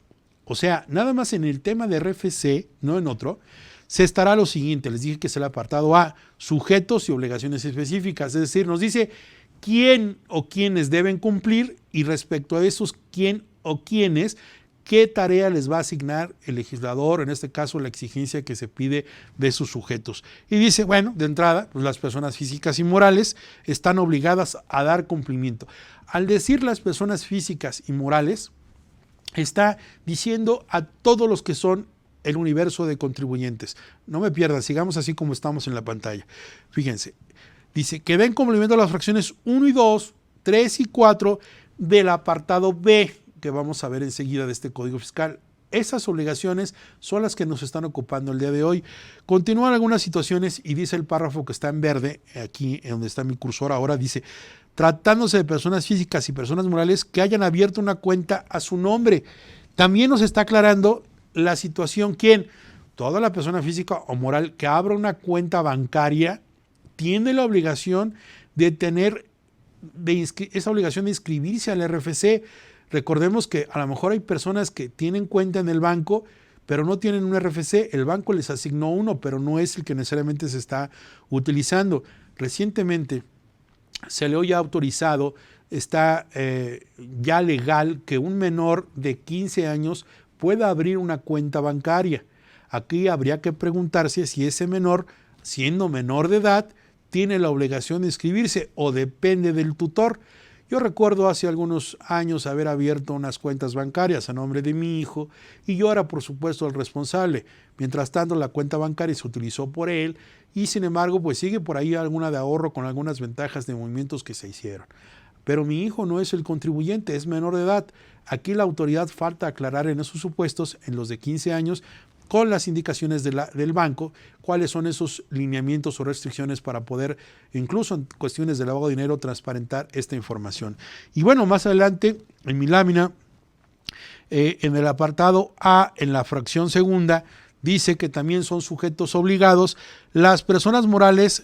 o sea, nada más en el tema de RFC, no en otro, se estará lo siguiente, les dije que es el apartado A, sujetos y obligaciones específicas, es decir, nos dice quién o quiénes deben cumplir y respecto a esos quién o quiénes, qué tarea les va a asignar el legislador, en este caso la exigencia que se pide de sus sujetos. Y dice, bueno, de entrada, pues las personas físicas y morales están obligadas a dar cumplimiento. Al decir las personas físicas y morales, está diciendo a todos los que son el universo de contribuyentes. No me pierdan, sigamos así como estamos en la pantalla. Fíjense, dice que den cumplimiento a las fracciones 1 y 2, 3 y 4 del apartado B, que vamos a ver enseguida de este Código Fiscal. Esas obligaciones son las que nos están ocupando el día de hoy. Continúan algunas situaciones y dice el párrafo que está en verde, aquí en donde está mi cursor ahora, dice, tratándose de personas físicas y personas morales que hayan abierto una cuenta a su nombre. También nos está aclarando la situación, ¿quién? Toda la persona física o moral que abra una cuenta bancaria tiene la obligación de tener esa obligación de inscribirse al RFC. Recordemos que a lo mejor hay personas que tienen cuenta en el banco, pero no tienen un RFC. El banco les asignó uno, pero no es el que necesariamente se está utilizando. Recientemente se le ha autorizado, está ya legal que un menor de 15 años pueda abrir una cuenta bancaria. Aquí habría que preguntarse si ese menor, siendo menor de edad, tiene la obligación de inscribirse o depende del tutor. Yo recuerdo hace algunos años haber abierto unas cuentas bancarias a nombre de mi hijo y yo era por supuesto el responsable. Mientras tanto la cuenta bancaria se utilizó por él y sin embargo pues sigue por ahí alguna de ahorro con algunas ventajas de movimientos que se hicieron. Pero mi hijo no es el contribuyente, es menor de edad. Aquí la autoridad falta aclarar en esos supuestos, en los de 15 años, con las indicaciones del banco, cuáles son esos lineamientos o restricciones para poder, incluso en cuestiones de lavado de dinero, transparentar esta información. Y bueno, más adelante, en mi lámina, en el apartado A, en la fracción segunda, dice que también son sujetos obligados las personas morales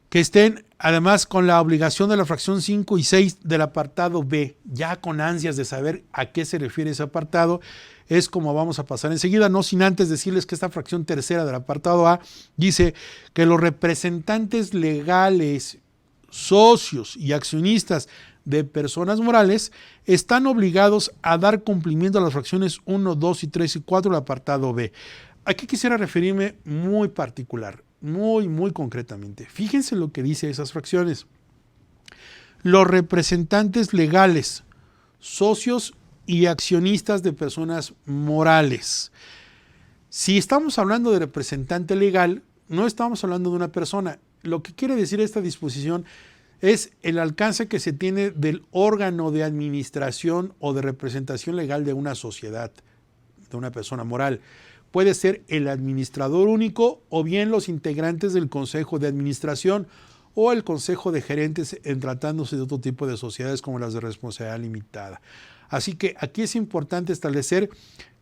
que estén además con la obligación de la fracción 5 y 6 del apartado B, ya con ansias de saber a qué se refiere ese apartado, es como vamos a pasar enseguida, no sin antes decirles que esta fracción tercera del apartado A dice que los representantes legales, socios y accionistas de personas morales están obligados a dar cumplimiento a las fracciones 1, 2 y 3 y 4 del apartado B. Aquí quisiera referirme muy particular, muy concretamente. Fíjense lo que dice esas fracciones. Los representantes legales, socios y accionistas de personas morales. Si estamos hablando de representante legal, no estamos hablando de una persona. Lo que quiere decir esta disposición es el alcance que se tiene del órgano de administración o de representación legal de una sociedad, de una persona moral. Puede ser el administrador único o bien los integrantes del consejo de administración o el consejo de gerentes en tratándose de otro tipo de sociedades como las de responsabilidad limitada. Así que aquí es importante establecer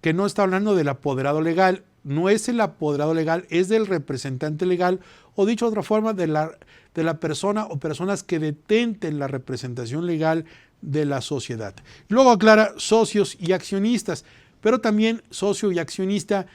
que no está hablando del apoderado legal, no es el apoderado legal, es del representante legal o dicho de otra forma de la persona o personas que detenten la representación legal de la sociedad. Luego aclara socios y accionistas, pero también socio y accionista.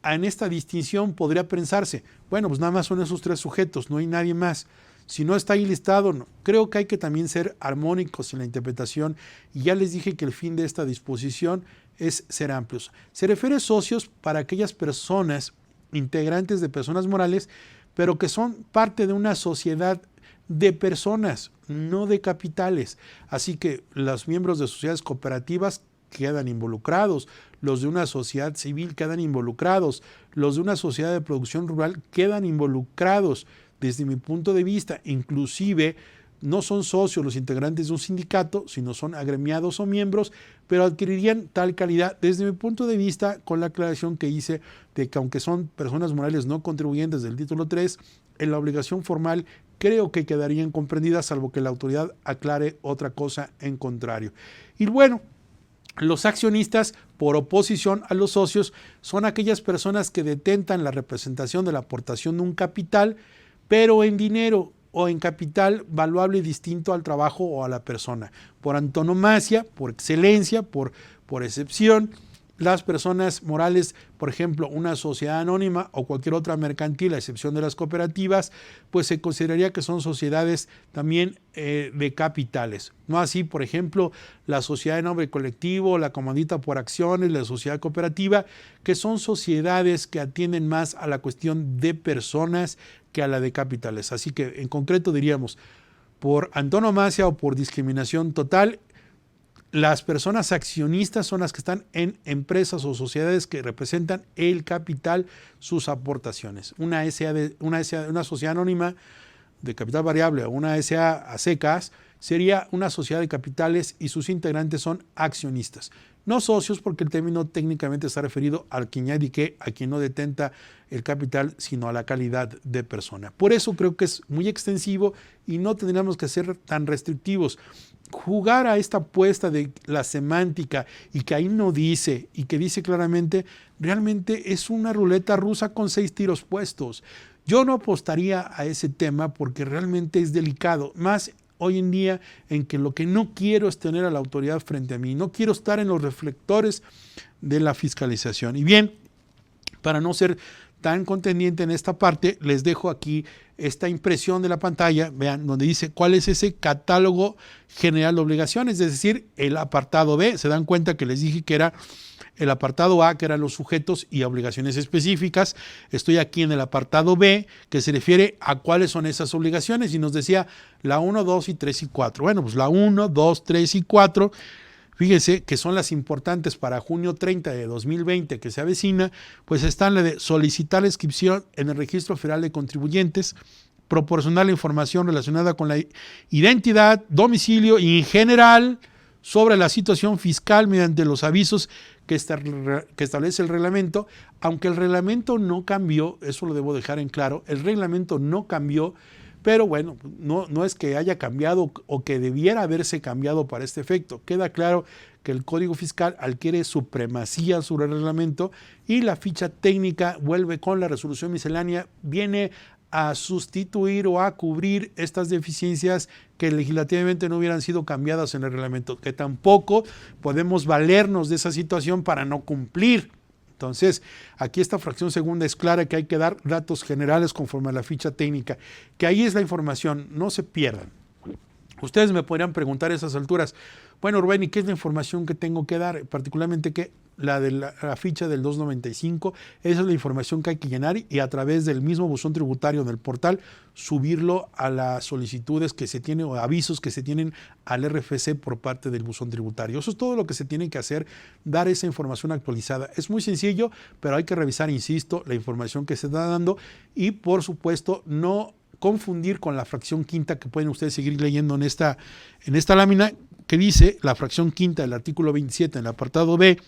En esta distinción podría pensarse, bueno, pues nada más son esos tres sujetos, no hay nadie más. Si no está ahí listado, no. Creo que hay que también ser armónicos en la interpretación y ya les dije que el fin de esta disposición es ser amplios. Se refiere a socios para aquellas personas integrantes de personas morales, pero que son parte de una sociedad de personas, no de capitales. Así que los miembros de sociedades cooperativas quedan involucrados, los de una sociedad civil quedan involucrados, los de una sociedad de producción rural quedan involucrados. Desde mi punto de vista, inclusive no son socios los integrantes de un sindicato, sino son agremiados o miembros, pero adquirirían tal calidad desde mi punto de vista, con la aclaración que hice de que aunque son personas morales no contribuyentes del título 3, en la obligación formal creo que quedarían comprendidas, salvo que la autoridad aclare otra cosa en contrario. Y bueno, los accionistas, por oposición a los socios, son aquellas personas que detentan la representación de la aportación de un capital, pero en dinero o en capital valuable y distinto al trabajo o a la persona. Por antonomasia, por excelencia, por excepción, las personas morales, por ejemplo, una sociedad anónima o cualquier otra mercantil, a excepción de las cooperativas, pues se consideraría que son sociedades también de capitales. No así, por ejemplo, la sociedad de nombre colectivo, la comandita por acciones, la sociedad cooperativa, que son sociedades que atienden más a la cuestión de personas que a la de capitales. Así que en concreto diríamos, por antonomasia o por discriminación total, las personas accionistas son las que están en empresas o sociedades que representan el capital, sus aportaciones. Una sociedad anónima de capital variable o una SA a secas sería una sociedad de capitales y sus integrantes son accionistas. No socios, porque el término técnicamente está referido al quien ya indiqué, a quien no detenta el capital, sino a la calidad de persona. Por eso creo que es muy extensivo y no tendríamos que ser tan restrictivos. Jugar a esta apuesta de la semántica y que ahí no dice y que dice claramente, realmente es una ruleta rusa con 6 tiros puestos. Yo no apostaría a ese tema porque realmente es delicado, más hoy en día en que lo que no quiero es tener a la autoridad frente a mí, no quiero estar en los reflectores de la fiscalización. Y bien, para no ser tan contendiente en esta parte, les dejo aquí esta impresión de la pantalla, vean, donde dice cuál es ese catálogo general de obligaciones, es decir, el apartado B. Se dan cuenta que les dije que era el apartado A, que eran los sujetos y obligaciones específicas. Estoy aquí en el apartado B, que se refiere a cuáles son esas obligaciones, y nos decía la 1, 2 y 3 y 4. Bueno, pues la 1, 2, 3 y 4, fíjense que son las importantes para junio 30 de 2020 que se avecina, pues están la de solicitar la inscripción en el Registro Federal de Contribuyentes, proporcionar la información relacionada con la identidad, domicilio y en general sobre la situación fiscal mediante los avisos que establece el reglamento, aunque el reglamento no cambió, eso lo debo dejar en claro, el reglamento no cambió, pero bueno, no es que haya cambiado o que debiera haberse cambiado para este efecto. Queda claro que el Código Fiscal adquiere supremacía sobre el reglamento y la ficha técnica vuelve con la resolución miscelánea, viene a sustituir o a cubrir estas deficiencias que legislativamente no hubieran sido cambiadas en el reglamento, que tampoco podemos valernos de esa situación para no cumplir. Entonces, aquí esta fracción segunda es clara que hay que dar datos generales conforme a la ficha técnica, que ahí es la información, no se pierdan. Ustedes me podrían preguntar a esas alturas, bueno, Rubén, ¿y qué es la información que tengo que dar? Particularmente que la de la ficha del 295, esa es la información que hay que llenar y a través del mismo buzón tributario del portal subirlo a las solicitudes que se tienen o avisos que se tienen al RFC por parte del buzón tributario. Eso es todo lo que se tiene que hacer, dar esa información actualizada. Es muy sencillo, pero hay que revisar, insisto, la información que se está dando y por supuesto no confundir con la fracción quinta que pueden ustedes seguir leyendo en esta lámina, que dice la fracción quinta del artículo 27 en el apartado B: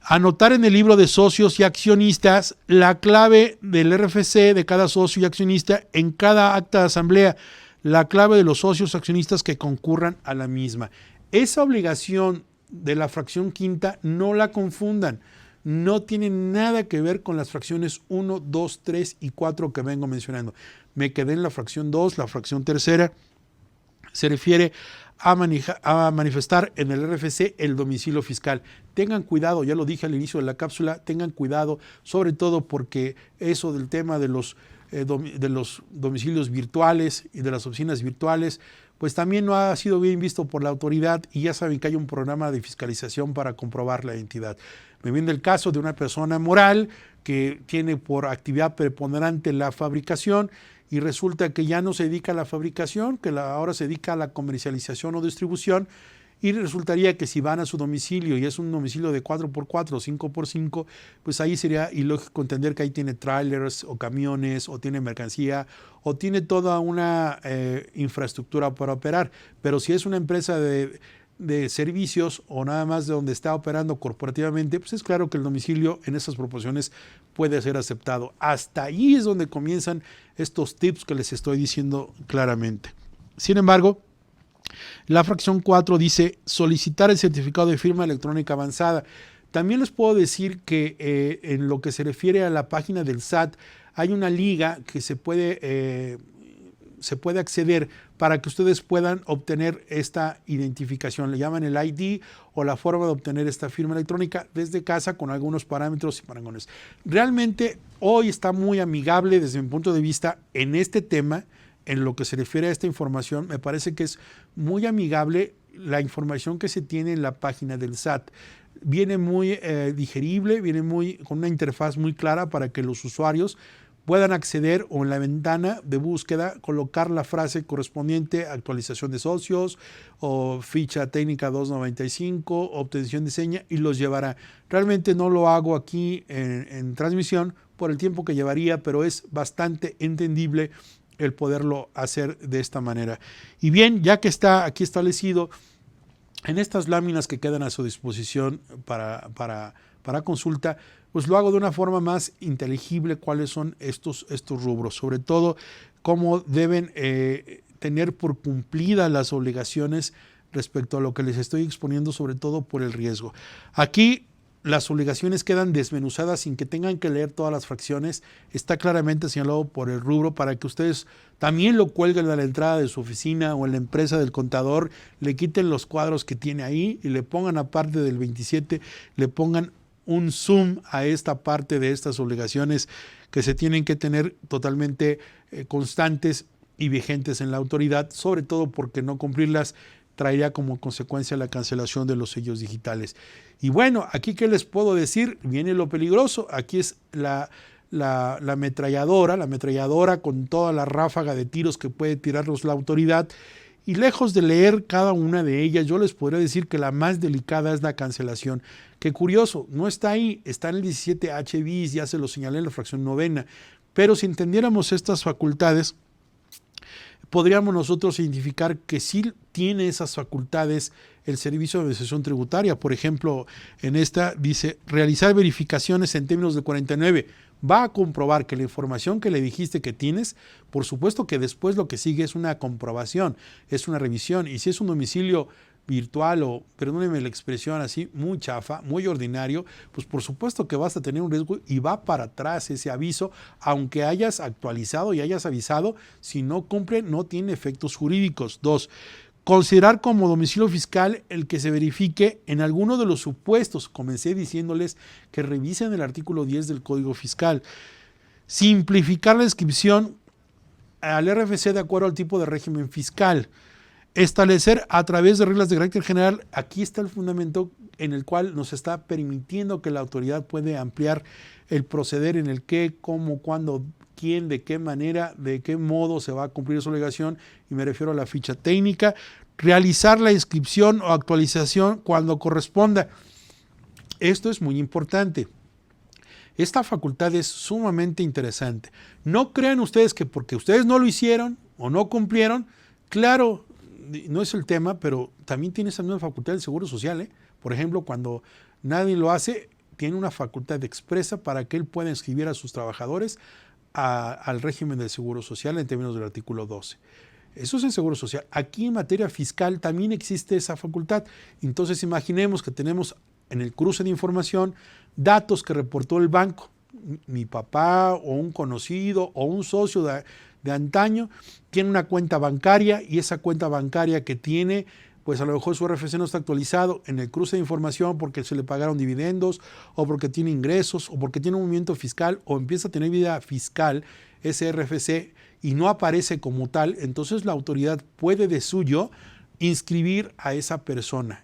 anotar en el libro de socios y accionistas la clave del RFC de cada socio y accionista en cada acta de asamblea, la clave de los socios accionistas que concurran a la misma. Esa obligación de la fracción quinta no la confundan, no tiene nada que ver con las fracciones 1, 2, 3 y 4 que vengo mencionando. Me quedé en la fracción 2, la fracción tercera se refiere a manifestar en el RFC el domicilio fiscal. Tengan cuidado, ya lo dije al inicio de la cápsula, tengan cuidado, sobre todo porque eso del tema de los de los domicilios virtuales y de las oficinas virtuales, pues también no ha sido bien visto por la autoridad y ya saben que hay un programa de fiscalización para comprobar la identidad. Me viene el caso de una persona moral que tiene por actividad preponderante la fabricación y resulta que ya no se dedica a la fabricación, que ahora se dedica a la comercialización o distribución, y resultaría que si van a su domicilio y es un domicilio de 4x4 o 5x5, pues ahí sería ilógico entender que ahí tiene trailers o camiones o tiene mercancía o tiene toda una infraestructura para operar. Pero si es una empresa de servicios o nada más de donde está operando corporativamente, pues es claro que el domicilio en esas proporciones puede ser aceptado. Hasta ahí es donde comienzan estos tips que les estoy diciendo claramente. Sin embargo, la fracción 4 dice solicitar el certificado de firma electrónica avanzada. También les puedo decir que en lo que se refiere a la página del SAT hay una liga que se puede acceder para que ustedes puedan obtener esta identificación. Le llaman el ID o la forma de obtener esta firma electrónica desde casa con algunos parámetros y parangones. Realmente hoy está muy amigable desde mi punto de vista en este tema. En lo que se refiere a esta información, me parece que es muy amigable la información que se tiene en la página del SAT. Viene muy digerible, viene con una interfaz muy clara para que los usuarios puedan acceder o en la ventana de búsqueda colocar la frase correspondiente a actualización de socios o ficha técnica 295, obtención de seña y los llevará. Realmente no lo hago aquí en transmisión por el tiempo que llevaría, pero es bastante entendible el poderlo hacer de esta manera. Y bien, ya que está aquí establecido, en estas láminas que quedan a su disposición para consulta, pues lo hago de una forma más inteligible cuáles son estos rubros, sobre todo cómo deben tener por cumplidas las obligaciones respecto a lo que les estoy exponiendo, sobre todo por el riesgo. Aquí las obligaciones quedan desmenuzadas sin que tengan que leer todas las fracciones. Está claramente señalado por el rubro para que ustedes también lo cuelguen a la entrada de su oficina o en la empresa del contador, le quiten los cuadros que tiene ahí y le pongan aparte del 27, le pongan un zoom a esta parte de estas obligaciones que se tienen que tener totalmente constantes y vigentes en la autoridad, sobre todo porque no cumplirlas traería como consecuencia la cancelación de los sellos digitales. Y bueno, aquí ¿qué les puedo decir? Viene lo peligroso. Aquí es la ametralladora con toda la ráfaga de tiros que puede tirarnos la autoridad. Y lejos de leer cada una de ellas, yo les podría decir que la más delicada es la cancelación. Qué curioso, no está ahí, está en el 17H bis, ya se lo señalé en la fracción novena. Pero si entendiéramos estas facultades, podríamos nosotros identificar que sí tiene esas facultades el Servicio de Administración Tributaria. Por ejemplo, en esta dice realizar verificaciones en términos de 49. Va a comprobar que la información que le dijiste que tienes, por supuesto que después lo que sigue es una comprobación, es una revisión. Y si es un domicilio virtual o, perdónenme la expresión así, muy chafa, muy ordinario, pues por supuesto que vas a tener un riesgo y va para atrás ese aviso, aunque hayas actualizado y hayas avisado, si no cumple no tiene efectos jurídicos. 2. Considerar como domicilio fiscal el que se verifique en alguno de los supuestos. Comencé diciéndoles que revisen el artículo 10 del Código Fiscal. Simplificar la inscripción al RFC de acuerdo al tipo de régimen fiscal. Establecer a través de reglas de carácter general, aquí está el fundamento en el cual nos está permitiendo que la autoridad puede ampliar el proceder en el qué, cómo, cuándo, quién, de qué manera, de qué modo se va a cumplir esa obligación, y me refiero a la ficha técnica. Realizar la inscripción o actualización cuando corresponda. Esto es muy importante. Esta facultad es sumamente interesante. No crean ustedes que porque ustedes no lo hicieron o no cumplieron, claro, no es el tema, pero también tiene esa misma facultad del Seguro Social. Por ejemplo, cuando nadie lo hace, tiene una facultad expresa para que él pueda inscribir a sus trabajadores al régimen del Seguro Social en términos del artículo 12. Eso es el Seguro Social. Aquí en materia fiscal también existe esa facultad. Entonces imaginemos que tenemos en el cruce de información datos que reportó el banco. Mi papá o un conocido o un socio de antaño tiene una cuenta bancaria y esa cuenta bancaria que tiene pues a lo mejor su RFC no está actualizado en el cruce de información porque se le pagaron dividendos o porque tiene ingresos o porque tiene un movimiento fiscal o empieza a tener vida fiscal ese RFC y no aparece como tal, entonces la autoridad puede de suyo inscribir a esa persona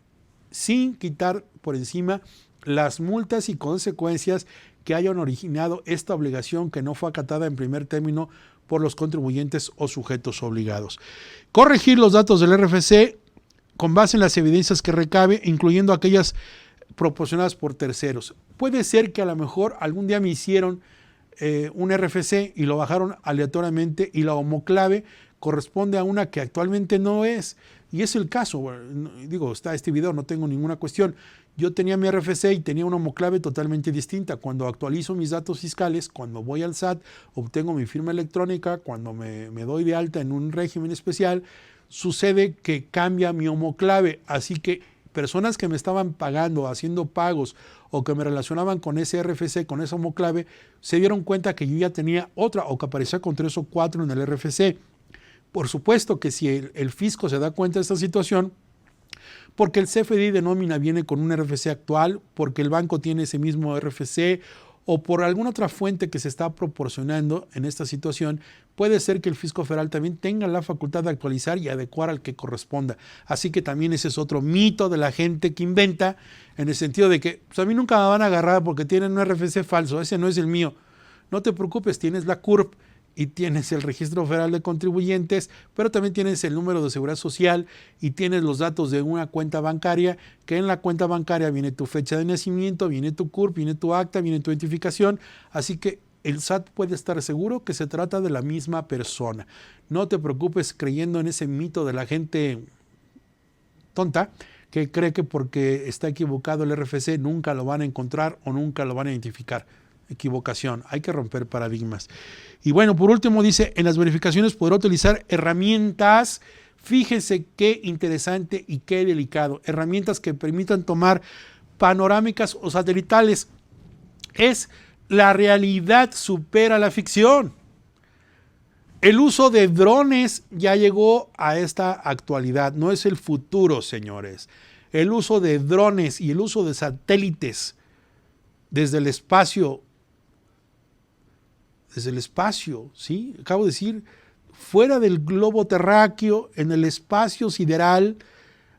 sin quitar por encima las multas y consecuencias que hayan originado esta obligación que no fue acatada en primer término por los contribuyentes o sujetos obligados. Corregir los datos del RFC con base en las evidencias que recabe, incluyendo aquellas proporcionadas por terceros. Puede ser que a lo mejor algún día me hicieron un RFC y lo bajaron aleatoriamente y la homoclave corresponde a una que actualmente no es. Y es el caso, bueno, digo, está este video, no tengo ninguna cuestión. Yo tenía mi RFC y tenía una homoclave totalmente distinta. Cuando actualizo mis datos fiscales, cuando voy al SAT, obtengo mi firma electrónica, cuando me doy de alta en un régimen especial, sucede que cambia mi homoclave. Así que personas que me estaban pagando, haciendo pagos o que me relacionaban con ese RFC, con esa homoclave, se dieron cuenta que yo ya tenía otra o que aparecía con 3 o 4 en el RFC. Por supuesto que si el fisco se da cuenta de esta situación, porque el CFDI de nómina viene con un RFC actual, porque el banco tiene ese mismo RFC o por alguna otra fuente que se está proporcionando en esta situación, puede ser que el fisco federal también tenga la facultad de actualizar y adecuar al que corresponda. Así que también ese es otro mito de la gente que inventa, en el sentido de que pues a mí nunca me van a agarrar porque tienen un RFC falso, ese no es el mío. No te preocupes, tienes la CURP y tienes el Registro Federal de Contribuyentes, pero también tienes el número de seguridad social y tienes los datos de una cuenta bancaria, que en la cuenta bancaria viene tu fecha de nacimiento, viene tu CURP, viene tu acta, viene tu identificación, así que el SAT puede estar seguro que se trata de la misma persona. No te preocupes creyendo en ese mito de la gente tonta que cree que porque está equivocado el RFC nunca lo van a encontrar o nunca lo van a identificar. Equivocación, hay que romper paradigmas. Y bueno, por último dice, en las verificaciones podrá utilizar herramientas, fíjese qué interesante y qué delicado, herramientas que permitan tomar panorámicas o satelitales. La realidad supera la ficción. El uso de drones ya llegó a esta actualidad, no es el futuro, señores. El uso de drones y el uso de satélites desde el espacio, ¿sí? Acabo de decir, fuera del globo terráqueo, en el espacio sideral,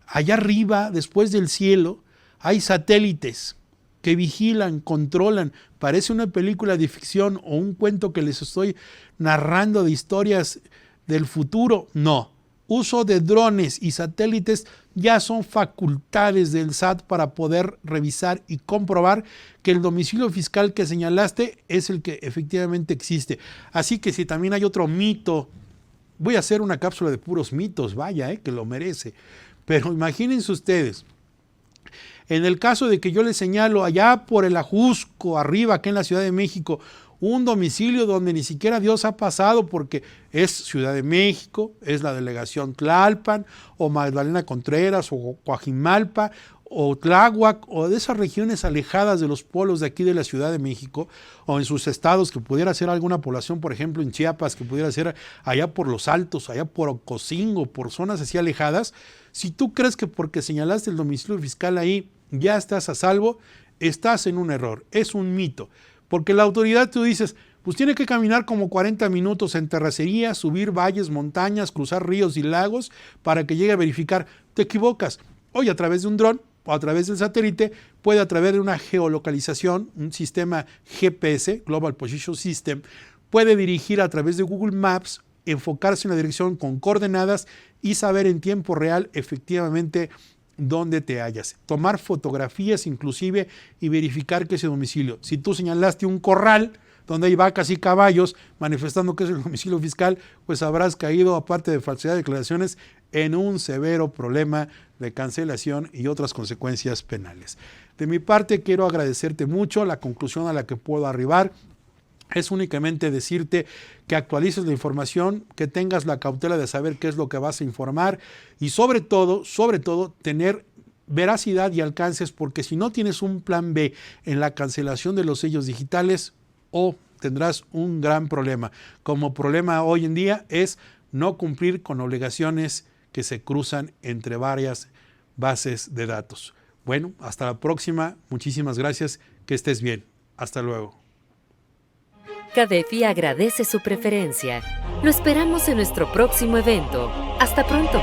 allá arriba, después del cielo, hay satélites que vigilan, controlan. Parece una película de ficción o un cuento que les estoy narrando de historias del futuro. No. Uso de drones y satélites ya son facultades del SAT para poder revisar y comprobar que el domicilio fiscal que señalaste es el que efectivamente existe. Así que si también hay otro mito, voy a hacer una cápsula de puros mitos, vaya, que lo merece. Pero imagínense ustedes, en el caso de que yo les señalo allá por el Ajusco, arriba, acá en la Ciudad de México, un domicilio donde ni siquiera Dios ha pasado porque es Ciudad de México, es la delegación Tlalpan, o Magdalena Contreras, o Coajimalpa, o Tláhuac, o de esas regiones alejadas de los polos de aquí de la Ciudad de México, o en sus estados, que pudiera ser alguna población, por ejemplo en Chiapas, que pudiera ser allá por Los Altos, allá por Ocosingo, por zonas así alejadas. Si tú crees que porque señalaste el domicilio fiscal ahí ya estás a salvo, estás en un error, es un mito. Porque la autoridad, tú dices, pues tiene que caminar como 40 minutos en terracería, subir valles, montañas, cruzar ríos y lagos para que llegue a verificar. Te equivocas. Hoy a través de un dron o a través del satélite, puede a través de una geolocalización, un sistema GPS, Global Position System, puede dirigir a través de Google Maps, enfocarse en la dirección con coordenadas y saber en tiempo real efectivamente dónde te hallas, tomar fotografías inclusive y verificar que es el domicilio. Si tú señalaste un corral donde hay vacas y caballos manifestando que es el domicilio fiscal, pues habrás caído, aparte de falsedad de declaraciones, en un severo problema de cancelación y otras consecuencias penales. De mi parte quiero agradecerte mucho. La conclusión a la que puedo arribar es únicamente decirte que actualices la información, que tengas la cautela de saber qué es lo que vas a informar y sobre todo, tener veracidad y alcances, porque si no tienes un plan B en la cancelación de los sellos digitales, tendrás un gran problema. Como problema hoy en día es no cumplir con obligaciones que se cruzan entre varias bases de datos. Bueno, hasta la próxima. Muchísimas gracias. Que estés bien. Hasta luego.
Cadefi agradece su preferencia. Lo esperamos en nuestro próximo evento. ¡Hasta pronto!